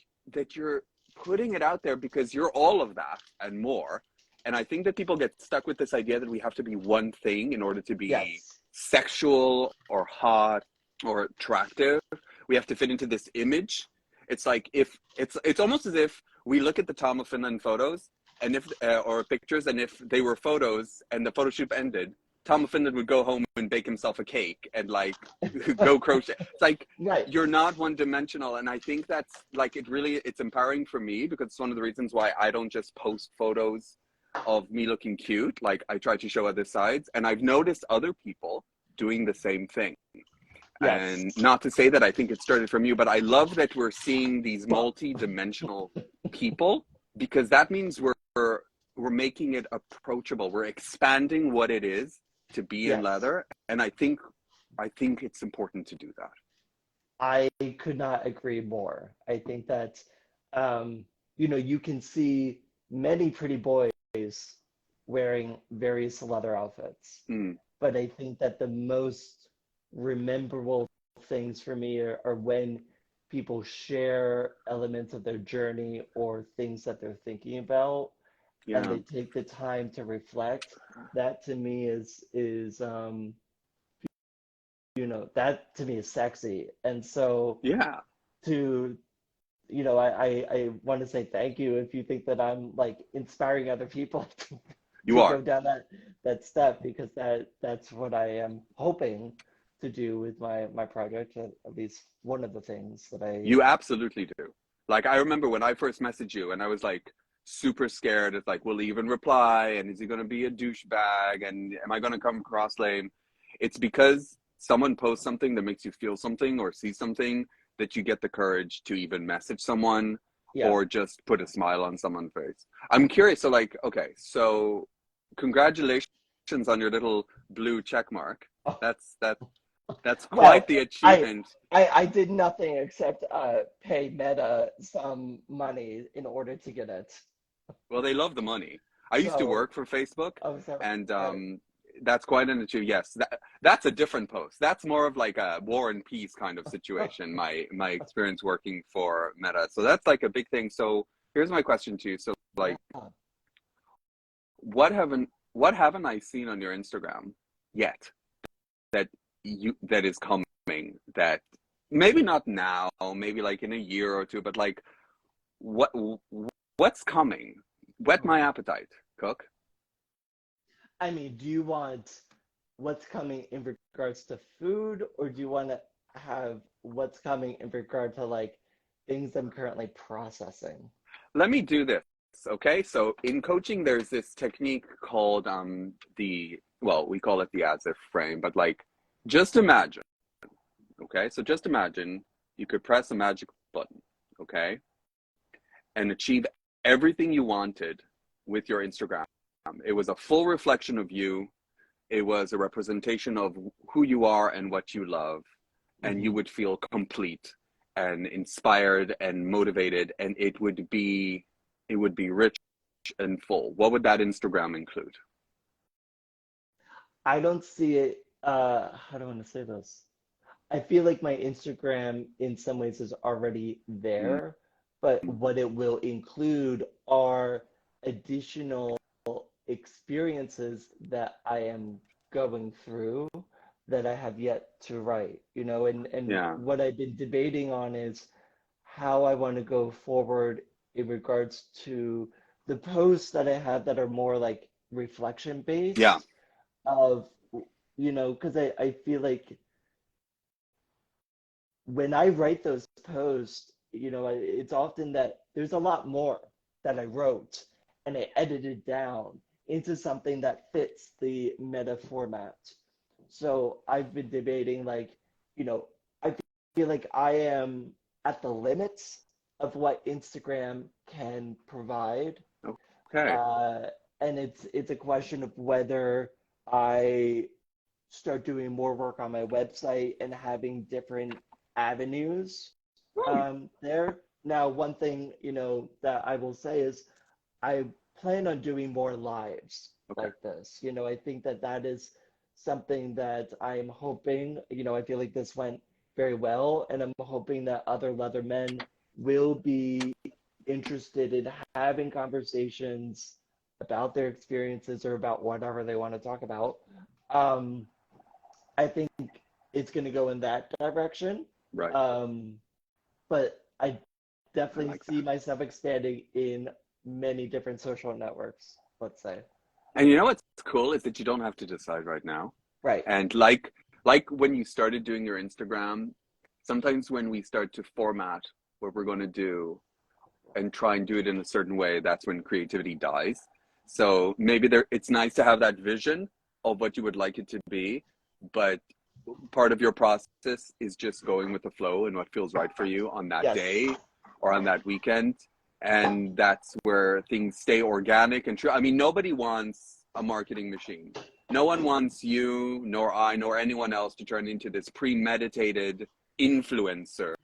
you're putting it out there because you're all of that and more. And I think that people get stuck with this idea that we have to be one thing in order to be Yes. sexual or hot or attractive. We have to fit into this image. It's like if it's almost as if we look at the Tom of Finland photos and if or pictures, and if they were photos and the photo shoot ended, Tom of Finland would go home and bake himself a cake and like go crochet. It's like Right. you're not one dimensional. And I think that's like it's empowering for me because it's one of the reasons why I don't just post photos of me looking cute. Like I try to show other sides. And I've noticed other people doing the same thing. Yes. And not to say that I think it started from you, but I love that we're seeing these Well, multi-dimensional people because that means we're making it approachable. We're expanding what it is to be in yes. leather. And I think it's important to do that. I could not agree more. I think that, you know, you can see many pretty boys wearing various leather outfits, Mm, but I think that the most rememberable things for me are when people share elements of their journey or things that they're thinking about, and yeah. they take the time to reflect. That to me is you know, that to me is sexy. And so Yeah, to, you know, I want to say thank you if you think that I'm like inspiring other people you to are. go down that step, because that's what I am hoping to do with my project, at least one of the things that I. You absolutely do. Like I remember when I first messaged you and I was like super scared. It's like, will he even reply? And is he going to be a douchebag? And am I going to come across lame? It's because someone posts something that makes you feel something or see something that you get the courage to even message someone Yeah. or just put a smile on someone's face. I'm curious. So like, okay, so congratulations on your little blue check mark. Oh, That's That's quite Well, the I achievement. I did nothing except pay Meta some money in order to get it. Well, they love the money. I used to So, work for Facebook, oh, so and right. that's quite an achievement. Yes, that's a different post. That's more of like a war and peace kind of situation. My experience working for Meta. So that's like a big thing. So here's my question to you. So like, Yeah. what haven't I seen on your Instagram yet that that is coming, that maybe not now, maybe like in a year or two, but like what what's coming? Whet my appetite, Cook. I mean, do you want what's coming in regards to food, or do you want to have what's coming in regard to like things I'm currently processing? Let me do this. Okay, so in coaching, there's this technique called the, well, we call it the as if frame, but like just imagine. Okay, so just imagine you could press a magic button. Okay, and achieve everything you wanted with your Instagram. It was a full reflection of you. It was a representation of who you are and what you love, and you Hmm. would feel complete and inspired and motivated, and it would be rich and full. What would that Instagram include? I don't see it. How do I want to say this? I feel like my Instagram in some ways is already Mm, there, but what it will include are additional experiences that I am going through that I have yet to write, you know, and yeah, what I've been debating on is how I want to go forward in regards to the posts that I have that are more like reflection yeah, based of, you know, because I feel like when I write those posts, you know, it's often that there's a lot more that I wrote and I edited down into something that fits the meta format. So I've been debating, like, you know, I feel like I am at the limits of what Instagram can provide. okay. Uh, and it's a question of whether I start doing more work on my website and having different avenues Oh, there. Now, one thing, you know, that I will say is I plan on doing more lives okay. like this. You know, I think that that is something that I'm hoping, you know, I feel like this went very well, and I'm hoping that other Leathermen will be interested in having conversations about their experiences or about whatever they want to talk about. Um, I think it's going to go in that direction. Right. Um, but I I definitely like see that. myself expanding in many different social networks, let's say. And you know what's cool is that you don't have to decide right now. Right. And like when you started doing your Instagram, sometimes when we start to format what we're going to do and try and do it in a certain way, that's when creativity dies. So maybe it's nice to have that vision of what you would like it to be, but part of your process is just going with the flow and what feels right for you on that Yes. day or on that weekend. And that's where things stay organic and true. I mean, nobody wants a marketing machine. No one wants you, nor I, nor anyone else to turn into this premeditated influencer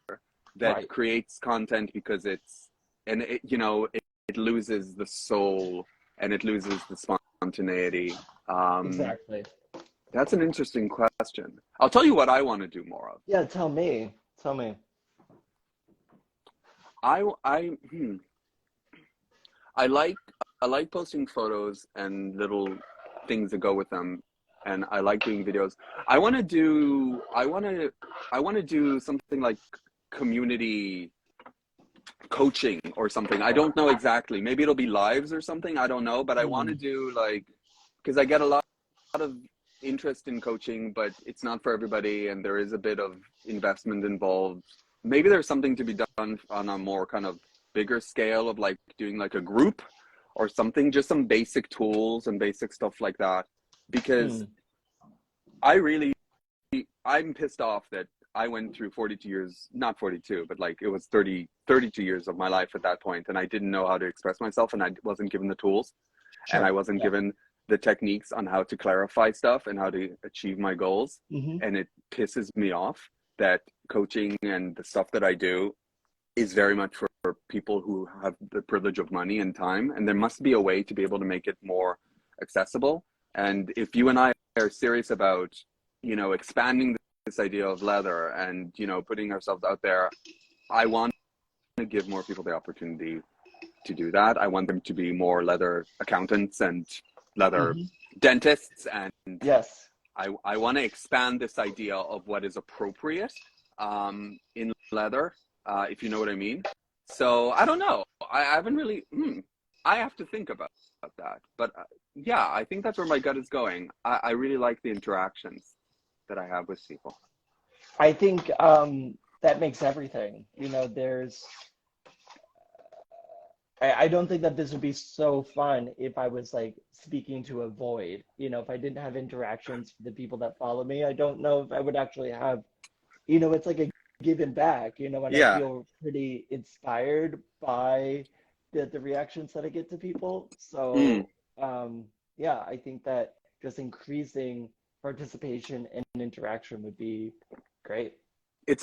that Right. creates content because you know, it loses the soul and it loses the spontaneity. Um, Exactly. that's an interesting question. I'll tell you what I want to do more of. Yeah, tell me. Tell me. I I like I like posting photos and little things that go with them, and I like doing videos. I want to do I want to do something like community coaching or something. I don't know exactly. Maybe it'll be lives or something. I don't know, but I want to Hmm. do like, because I get a lot of interest in coaching, but it's not for everybody, and there is a bit of investment involved. Maybe there's something to be done on a more kind of bigger scale of like doing like a group or something, just some basic tools and basic stuff like that. Because Hmm. I really I'm pissed off that I went through 42 years, not 42, but like it was 32 years of my life at that point, and I didn't know how to express myself, and I wasn't given the tools, and I Sure. wasn't Yeah. given the techniques on how to clarify stuff and how to achieve my goals. Mm-hmm. And it pisses me off that coaching and the stuff that I do is very much for people who have the privilege of money and time. And there must be a way to be able to make it more accessible. And if you and I are serious about, you know, expanding this idea of leather and, you know, putting ourselves out there, I want to give more people the opportunity to do that. I want them to be more leather accountants and leather dentists. And Yes. I want to expand this idea of what is appropriate in leather, if you know what I mean. So I don't know. I haven't really, I have to think about that. But yeah, I think that's where my gut is going. I really like the interactions that I have with people. I think that makes everything. You know, I don't think that this would be so fun if I was like speaking to a void. You know, if I didn't have interactions with the people that follow me, I don't know if I would actually have, you know, it's like a giving back, you know, and I feel pretty inspired by the reactions that I get to people. So, yeah, I think that just increasing participation and interaction would be great. It's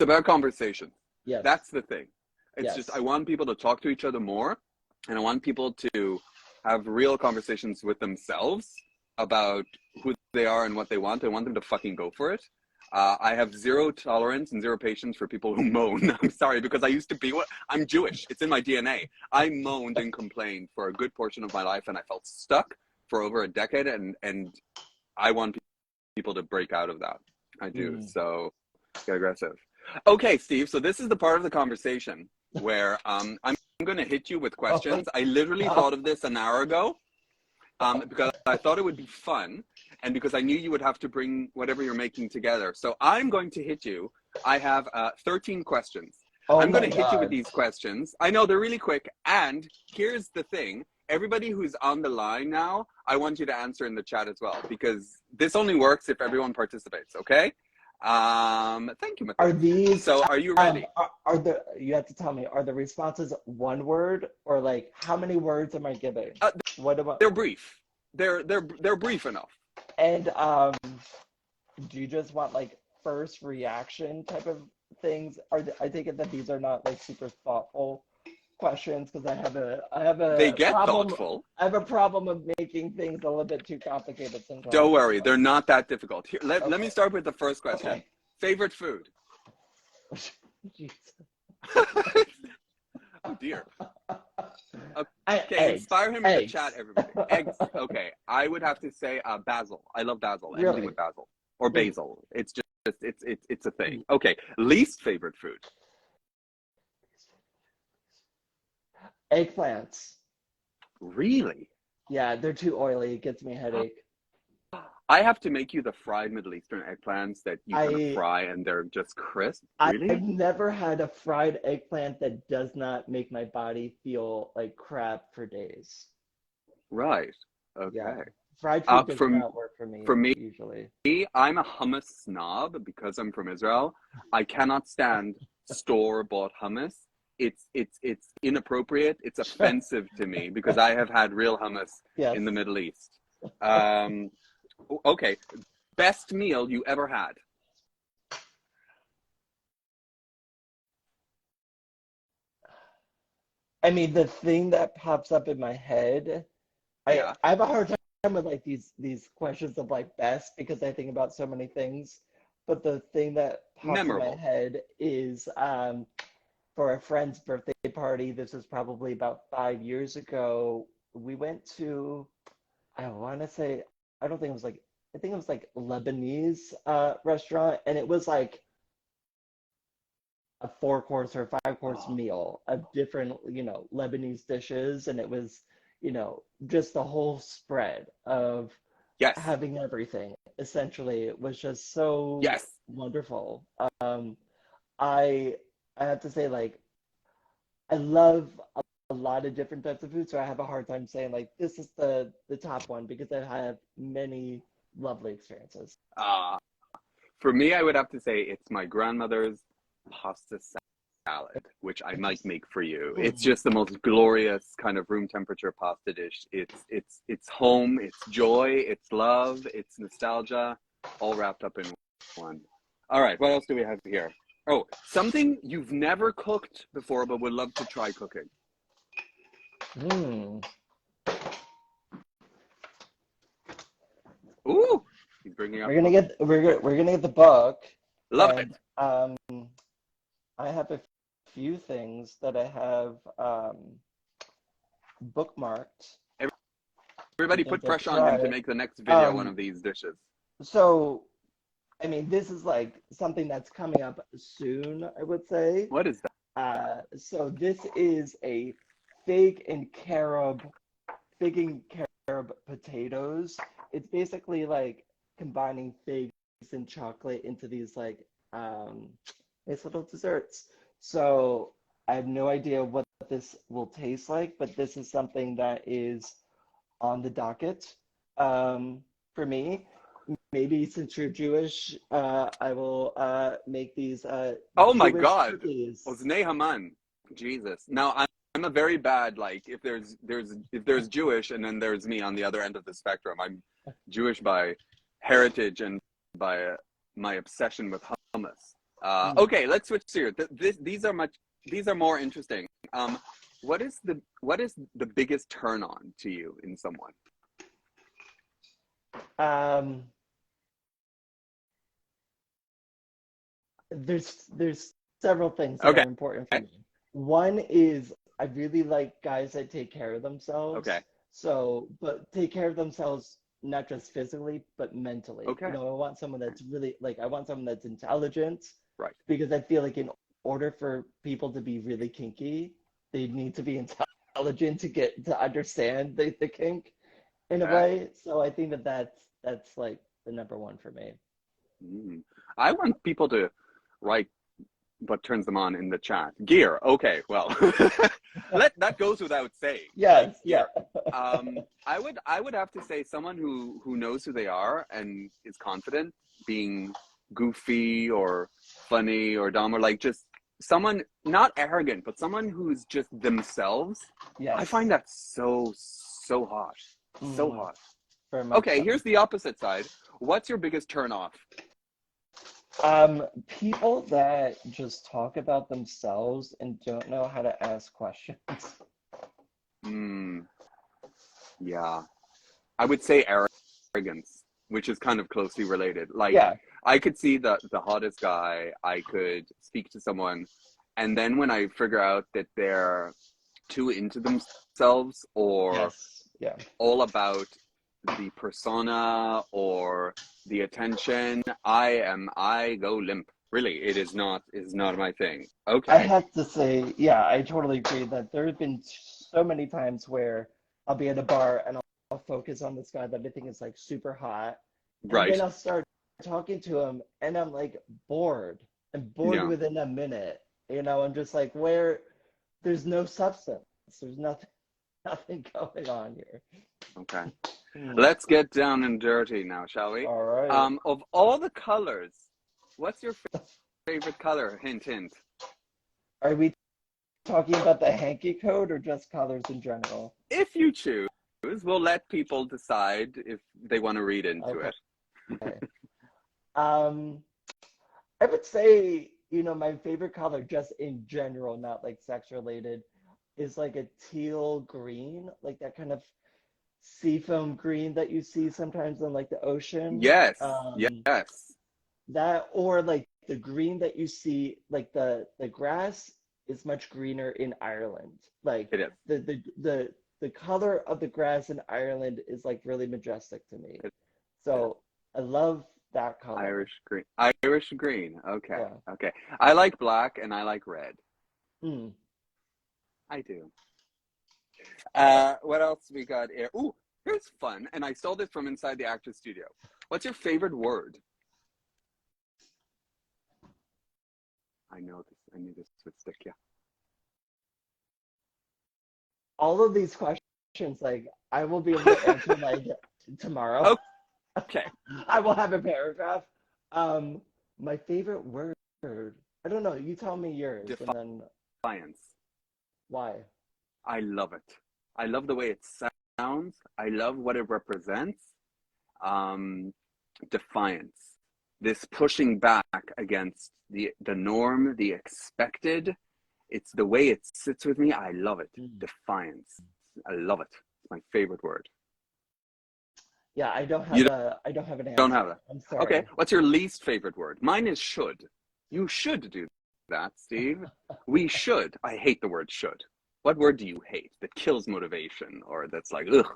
about conversation. Yes. That's the thing. It's just, I want people to talk to each other more, and I want people to have real conversations with themselves about who they are and what they want. I want them to fucking go for it. I have zero tolerance and zero patience for people who moan. I'm sorry, because I used to be I'm Jewish. It's in my DNA. I moaned and complained for a good portion of my life, and I felt stuck for over a decade, and I want people to break out of that. I do. So get aggressive. Okay, Steve. So this is the part of the conversation where I'm going to hit you with questions. I literally thought of this an hour ago because I thought it would be fun and because I knew you would have to bring whatever you're making together. So I'm going to hit you. I have 13 questions. I'm going to hit you with these questions. I know they're really quick. And here's the thing. Everybody who's on the line now, I want you to answer in the chat as well because this only works if everyone participates, okay? Thank you, Matthias. Are these so are you ready? You have to tell me, are the responses one word or like how many words am I giving? What about they're brief. They're brief enough. And do you just want like first reaction type of things? I take it that these are not like super thoughtful questions because I have a they get problem, thoughtful. I have a problem of making things a little bit too complicated sometimes. Don't worry, they're not that difficult. Here, let me start with the first question. Okay. Favorite food? Oh dear. Okay, inspire him in the chat, everybody. Eggs. Okay, I would have to say basil. I love basil. Really? Anything with basil or basil. It's just it's a thing. Okay, least favorite food? Eggplants. Really? Yeah, they're too oily. It gets me a headache. I have to make you the fried Middle Eastern eggplants that you can fry and they're just crisp. Really? I've never had a fried eggplant that does not make my body feel like crap for days. Right. Okay. Yeah. Fried food does not work for me usually. I'm a hummus snob because I'm from Israel. I cannot stand store-bought hummus. It's inappropriate. It's offensive to me because I have had real hummus in the Middle East. Okay, best meal you ever had? I mean, the thing that pops up in my head, I have a hard time with like these questions of like best because I think about so many things. But the thing that pops in my head is for a friend's birthday party. This was probably about 5 years ago. We went to, I want to say, I think it was like Lebanese restaurant, and it was like a 4-course or 5-course meal of different, you know, Lebanese dishes, and it was, you know, just the whole spread of having everything. Essentially, it was just so wonderful. I have to say, like, I love a lot of different types of food, so I have a hard time saying like this is the top one because I have many lovely experiences. For me, I would have to say it's my grandmother's pasta salad, which I might make for you. It's Mm. just the most glorious kind of room temperature pasta dish. It's home, it's joy, it's love, it's nostalgia, all wrapped up in one. All right, what else do we have here? Oh, something you've never cooked before but would love to try cooking. Mm. Ooh, he's bringing up. We're gonna get the book, Love it. and I have a few things that I have bookmarked. Everybody Things put I've pressure on him to tried. make the next video one Um, of these dishes. so I mean, this is like something that's coming up soon, I would say. What is that? So this is a fig and carob potatoes. It's basically like combining figs and chocolate into these like nice little desserts. So I have no idea what this will taste like, but this is something that is on the docket for me. Maybe since you're Jewish, I will make these Oh my Jewish God. cookies. Oznei Haman. Jesus. Now I'm a very bad, like, if there's Jewish and then there's me on the other end of the spectrum. I'm Jewish by heritage and by my obsession with hummus. Mm. Okay, let's switch here. These are more interesting. What is the biggest turn on to you in someone? Um, there's several things that Okay. are important for me. One is I really like guys that take care of Okay. themselves. So, but take care of themselves not just physically, but mentally. Okay. I want someone that's really like I want someone that's intelligent Right. because I feel like in order for people to be really kinky, they need to be intelligent to get to understand the kink in a Okay. way. So I think that that's like the number one for me. Mm. I want people to write what turns them on in the chat. Gear. Okay, well, that goes without saying. Like Yes, yeah. gear. I would have to say someone who knows who they are and is confident, being goofy or funny or dumb, or like just someone not arrogant, but someone who's just themselves. I Yes. find that so hot, so Mm, hot. very much Okay, so. here's the opposite side. What's your biggest turn off? People that just talk about themselves and don't know how to ask questions. Hmm. Yeah. I would say arrogance, which is kind of closely related. Like, Yeah. I could see the hottest guy, I could speak to someone, and then when I figure out that they're too into themselves or Yes. Yeah. all about the persona or the attention, I go limp. Really, it is not my thing. I Okay. have to say, yeah, I totally agree that there have been so many times where I'll be at a bar and I'll focus on this guy that I think is like super hot, and Right. then I'll start talking to him and I'm like bored. I'm bored Yeah. within a minute. I'm just like where there's no substance. There's nothing going on here. Okay. Hmm. Let's get down and dirty now, shall we? All right. Of all the colors, what's your favorite color? Hint, hint. Are we talking about the hanky code or just colors in general? If you choose, we'll let people decide if they want to read into Okay. it. Um, I would say, my favorite color just in general, not like sex related, is like a teal green, like that kind of seafoam green that you see sometimes in like the ocean. Yes, Um, yes, that or like the green that you see, like the grass is much greener in Ireland. Like it is. the color of the grass in Ireland is like really majestic to me. It is. So I love that color. Irish green. Irish green. Okay, Yeah. okay. I like black and I like red. Mm. I do. What else we got here? Ooh, here's fun. And I stole this from inside the actor's studio. What's your favorite word? I know this. I knew this would stick. Yeah. All of these questions, like I will be able to answer like tomorrow. Okay. I will have a paragraph. My favorite word. I don't know. You tell me yours, and then Defiance. why? I love it. I love the way it sounds. I love what it represents. Defiance. This pushing back against the norm, the expected. It's the way it sits with me. I love it. Defiance. I love it. It's my favorite word. Yeah, I don't You have an don't have answer. that. I'm sorry. Okay. What's your least favorite word? Mine is should. You should do that, Steve. We should. I hate the word should. What word do you hate that kills motivation or that's like, ugh?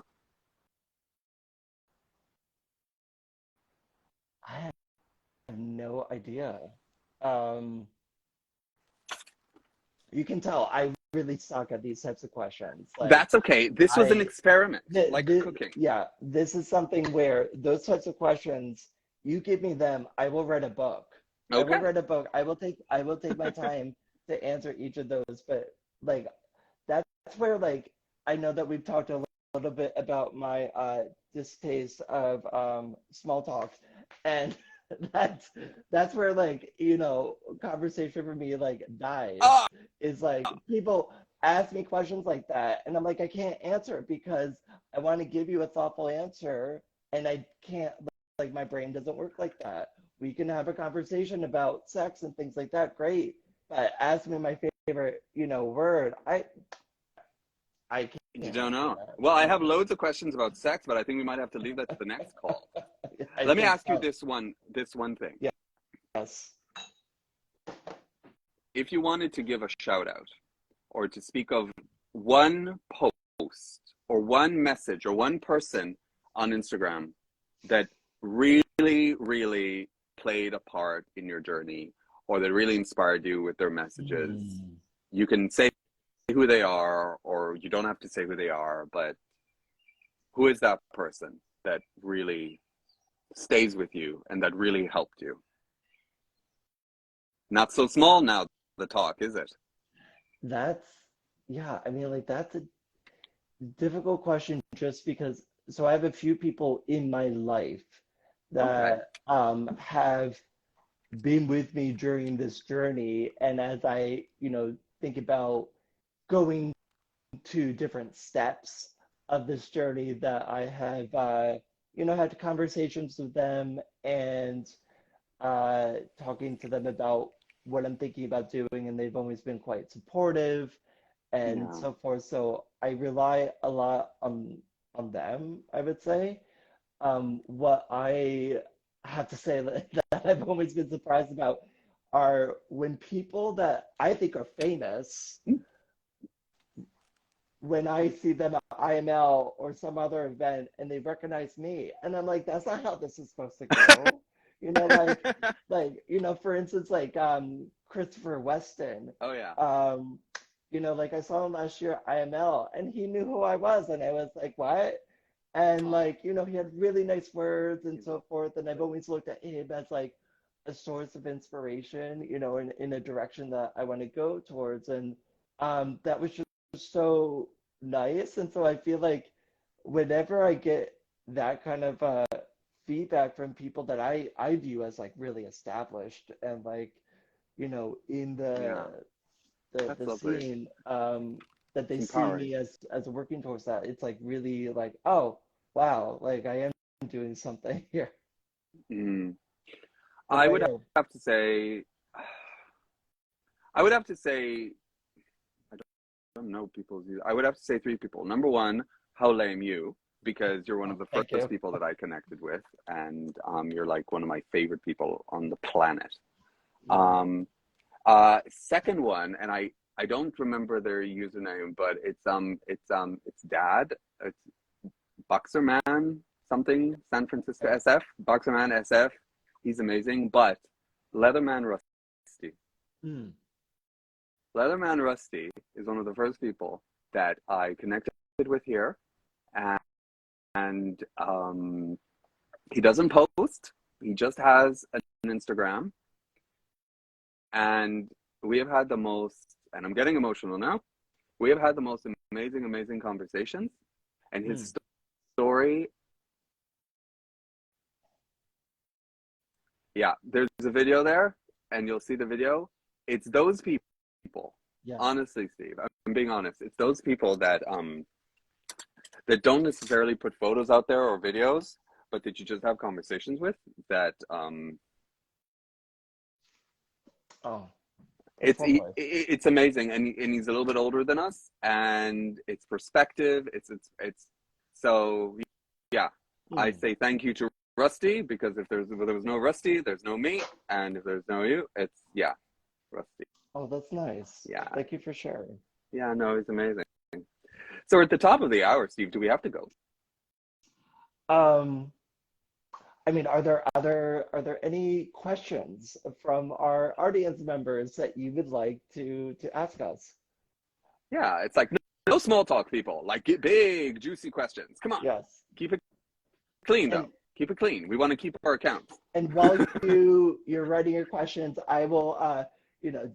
I have no idea. Um, you can tell I really suck at these types of questions. Like That's okay. This was an I, experiment, like cooking. yeah, this is something where those types of questions, you give me them, I will write a book. I will Okay. write a book. I will take my time to answer each of those. But like that's where like I know that we've talked a little bit about my distaste of small talk, and that's that's where like conversation for me like dies. Oh, Is like people ask me questions like that, and I'm like I can't answer it because I want to give you a thoughtful answer, and I can't, like my brain doesn't work like that. We can have a conversation about sex and things like that, great. But ask me my favorite, word. I you can't don't answer know. that. Well, I have No. loads of questions about sex, but I think we might have to leave that to the next call. I Let me think ask you so. this one thing. Yes. If you wanted to give a shout out or to speak of one post or one message or one person on Instagram that really, really played a part in your journey or that really inspired you with their messages, you can say who they are or you don't have to say who they are, but who is that person that really stays with you and that really helped you? Not so small now, the talk, is it? That's, yeah, I mean, like, that's a difficult question just because, so I have a few people in my life Okay. that have been with me during this journey. And as I, think about going to different steps of this journey, that I have, had conversations with them and talking to them about what I'm thinking about doing, and they've always been quite supportive and Yeah. so forth. So I rely a lot on them, I would say. What I have to say that I've always been surprised about are when people that I think are famous, when I see them at IML or some other event and they recognize me, and I'm like, that's not how this is supposed to go. For instance, like Christopher Weston. Oh yeah. Like I saw him last year at IML and he knew who I was and I was like, what? And Oh, like, he had really nice words and he's so forth. And I've always looked at him as like a source of inspiration, in a direction that I want to go towards. And that was just so nice. And so I feel like whenever I get that kind of feedback from people that I view as like really established and like, in yeah. That's the lovely. scene, that they It's see empowering. me as working towards that. It's like really like, oh wow, like I am doing something here. Mm. What I about would you? have to say, I would have to say, I don't know people's. I would have to say three people. Number one, how lame you, because you're one of the Thank first you. people that I connected with, and you're like one of my favorite people on the planet. Mm. Um, Second one, and I don't remember their username, but it's Dad. It's Boxerman something, San Francisco Okay. SF, Boxerman SF. He's amazing, but Leatherman Rusty. Mm. Leatherman Rusty is one of the first people that I connected with here, and, and he doesn't post. He just has an Instagram, and we have had the most. And I'm getting emotional now. We have had the most amazing, amazing conversations, and his Mm. story. Yeah, there's a video there, and you'll see the video. it's those people, Yeah. honestly, Steve, I'm being honest, it's those people that that don't necessarily put photos out there or videos, but that you just have conversations with, that Oh, that's it's lovely. it's amazing. And he's a little bit older than us, and it's perspective, it's so yeah. I Hmm. say thank you to Rusty, because if there was no Rusty, there's no me, and if there's no you, it's yeah, Rusty. Oh, that's nice. Yeah, Thank you for sharing. yeah, no, it's amazing. So we're at the top of the hour, Steve. Do we have to go? Um, I mean, are there any questions from our audience members that you would like to ask us? Yeah, it's like no small talk, people. Like, get big, juicy questions. Come on, Yes. keep it clean though. And Keep it clean. We want to keep our accounts. while you're writing your questions, I will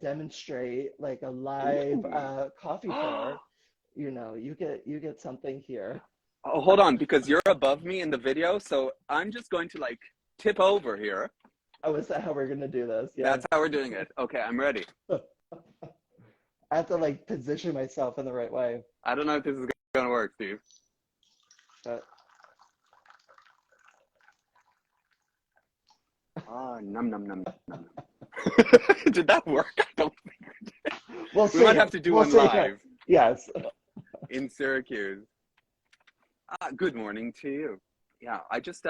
demonstrate like a live Ooh. coffee pour. You get something here. Oh, hold on, because you're above me in the video, so I'm just going to like tip over here. Oh, is that how we're gonna do this? That's Yes. how we're doing it. Okay, I'm ready. I have to like position myself in the right way. I don't know if this is gonna work, Steve. But Ah, num num num num. Did that work? I don't think it did. we'll We see. might have to do We'll one see. live Yes. in Syracuse. Good morning to you. Yeah, I just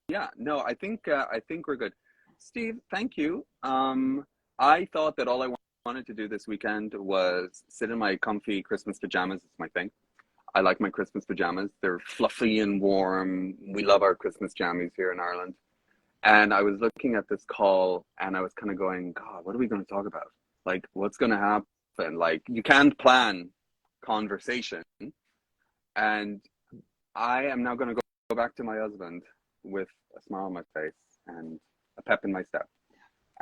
yeah, no, I think we're good. Steve, thank you. I thought that all I wanted to do this weekend was sit in my comfy Christmas pajamas. It's my thing. I like my Christmas pajamas. They're fluffy and warm. We love our Christmas jammies here in Ireland. And I was looking at this call and I was kind of going, God, what are we going to talk about? Like, what's going to happen? Like, you can't plan conversation. And I am now going to go back to my husband with a smile on my face and a pep in my step.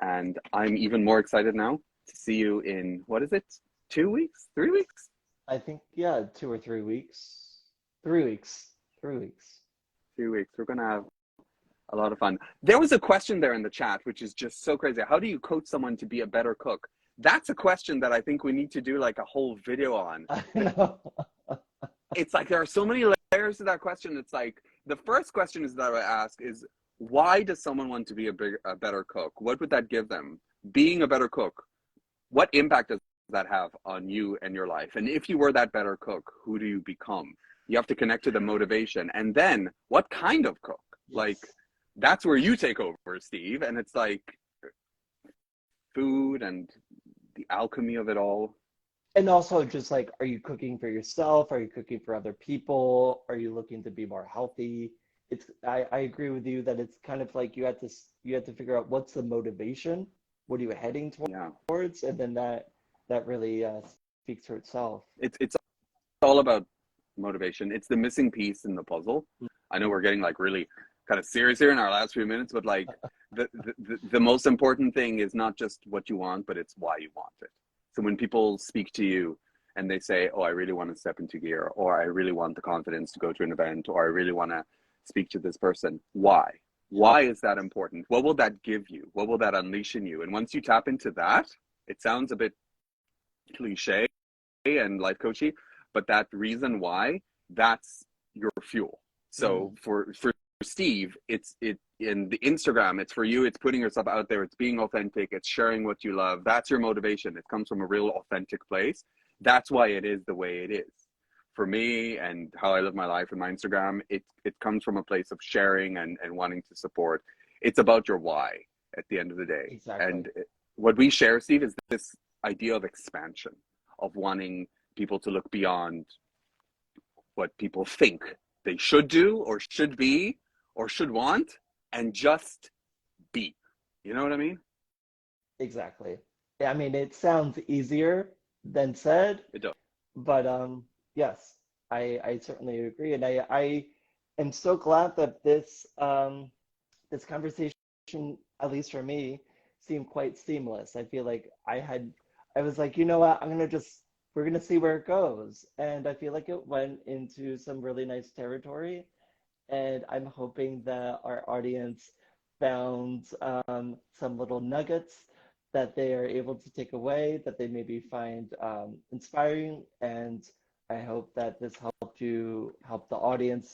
And I'm even more excited now to see you in, what is it? 2 weeks? 3 weeks? I think, yeah, 2 or 3 weeks. 3 weeks. 3 weeks. 2 weeks. We're going to have a lot of fun. There was a question there in the chat, which is just so crazy. How do you coach someone to be a better cook? That's a question that I think we need to do like a whole video on. I know. It's like there are so many layers to that question. It's like the first question is that I ask is, why does someone want to be a better cook? What would that give them? Being a better cook, what impact does that have on you and your life? And if you were that better cook, who do you become? You have to connect to the motivation. And then what kind of cook? Yes. Like, that's where you take over, Steve. And it's like food and the alchemy of it all. And also just like, are you cooking for yourself? Are you cooking for other people? Are you looking to be more healthy? I agree with you that it's kind of like you have to figure out what's the motivation, what are you heading Yeah. towards, and then that really speaks for itself. It's all about motivation. It's the missing piece in the puzzle. I know we're getting like really kind of serious here in our last few minutes, but like the most important thing is not just what you want, but it's why you want it. So when people speak to you and they say, oh, I really want to step into gear, or I really want the confidence to go to an event, or I really want to speak to this person, why? Why is that important? What will that give you? What will that unleash in you? And once you tap into that, it sounds a bit cliche and life coachy, but that reason why, that's your fuel. So for Steve, it's in the Instagram, it's for you, it's putting yourself out there, it's being authentic, it's sharing what you love. That's your motivation. It comes from a real authentic place. That's why it is the way it is. For me and how I live my life in my Instagram, it comes from a place of sharing and wanting to support. It's about your why at the end of the day. Exactly. And what we share, Steve, is this idea of expansion, of wanting people to look beyond what people think they should do or should be or should want, and just be. You know what I mean? Exactly. Yeah, I mean, it sounds easier than said, It does. but yes, I certainly agree, and I am so glad that this conversation, at least for me, seemed quite seamless. I feel like I was like, you know what, we're gonna see where it goes, and I feel like it went into some really nice territory, and I'm hoping that our audience found some little nuggets that they are able to take away, that they maybe find inspiring. And I hope that this help the audience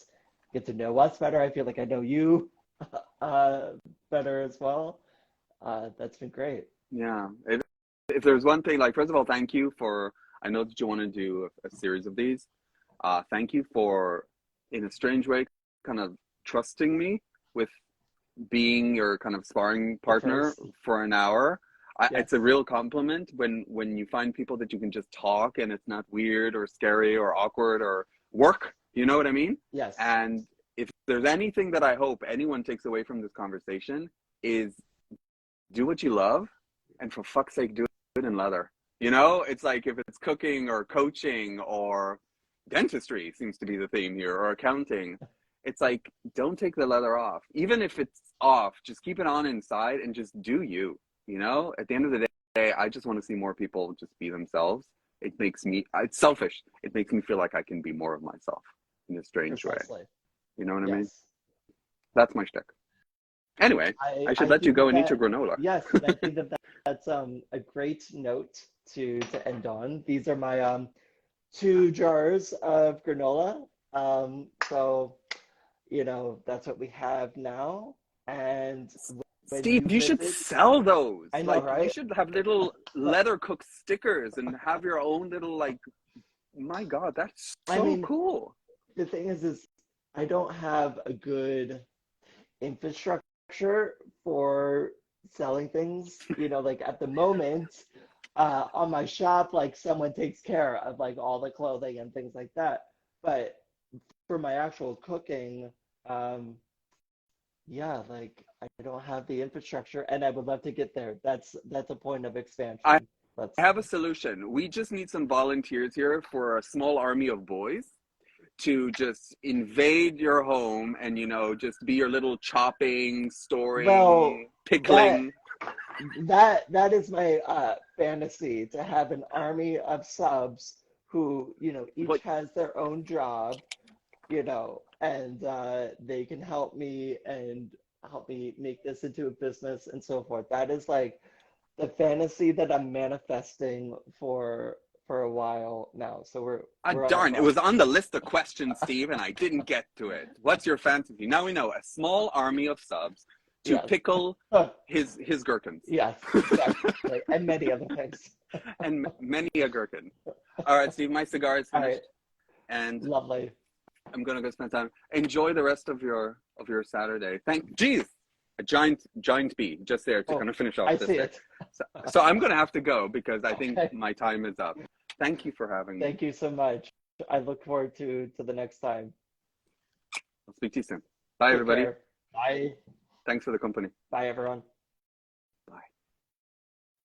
get to know us better. I feel like I know you better as well. That's been great. Yeah. If there's one thing, like, first of all, thank you for, I know that you want to do a series of these. Thank you for, in a strange way, kind of trusting me with being your kind of sparring partner for an hour. Yes. It's a real compliment when you find people that you can just talk and it's not weird or scary or awkward or work. You know what I mean? Yes. And if there's anything that I hope anyone takes away from this conversation is do what you love, and for fuck's sake, do it in leather. You know, it's like if it's cooking or coaching or dentistry seems to be the theme here, or accounting. It's like, don't take the leather off. Even if it's off, just keep it on inside and just do you. You know, at the end of the day, I just want to see more people just be themselves. It makes me, it's selfish. It makes me feel like I can be more of myself in a strange way. You know what I mean? That's my shtick. Anyway, I should let you go and eat your granola. Yes, and I think that's a great note to end on. These are my 2 jars of granola. So, you know, that's what we have now. And Steve, you should sell those. I know, right? You should have little leather cooked stickers and have your own little, like, my God, that's so cool. The thing is I don't have a good infrastructure for selling things. You know, like at the moment, on my shop, like someone takes care of like all the clothing and things like that. But for my actual cooking, yeah, like I don't have the infrastructure, and I would love to get there. That's a point of expansion. I have a solution. We just need some volunteers here for a small army of boys to just invade your home and, you know, just be your little chopping, storing, pickling. That is my fantasy, to have an army of subs who, you know, each has their own job, you know, and they can help me make this into a business and so forth. That is like the fantasy that I'm manifesting for a while now. So we're darn, it was on the list of questions, Steve, and I didn't get to it. What's your fantasy? Now we know, a small army of subs to pickle his gherkins. Yes, exactly. And many other things. And many a gherkin. All right, Steve, my cigar is finished. And lovely. I'm gonna go spend time. Enjoy the rest of your Saturday. Geez, a giant bee just there to kind of finish off this day. So I'm gonna have to go because I think my time is up. Thank you for having me. Thank you so much. I look forward to the next time. I'll speak to you soon. Bye, everybody. Bye. Thanks for the company. Bye, everyone.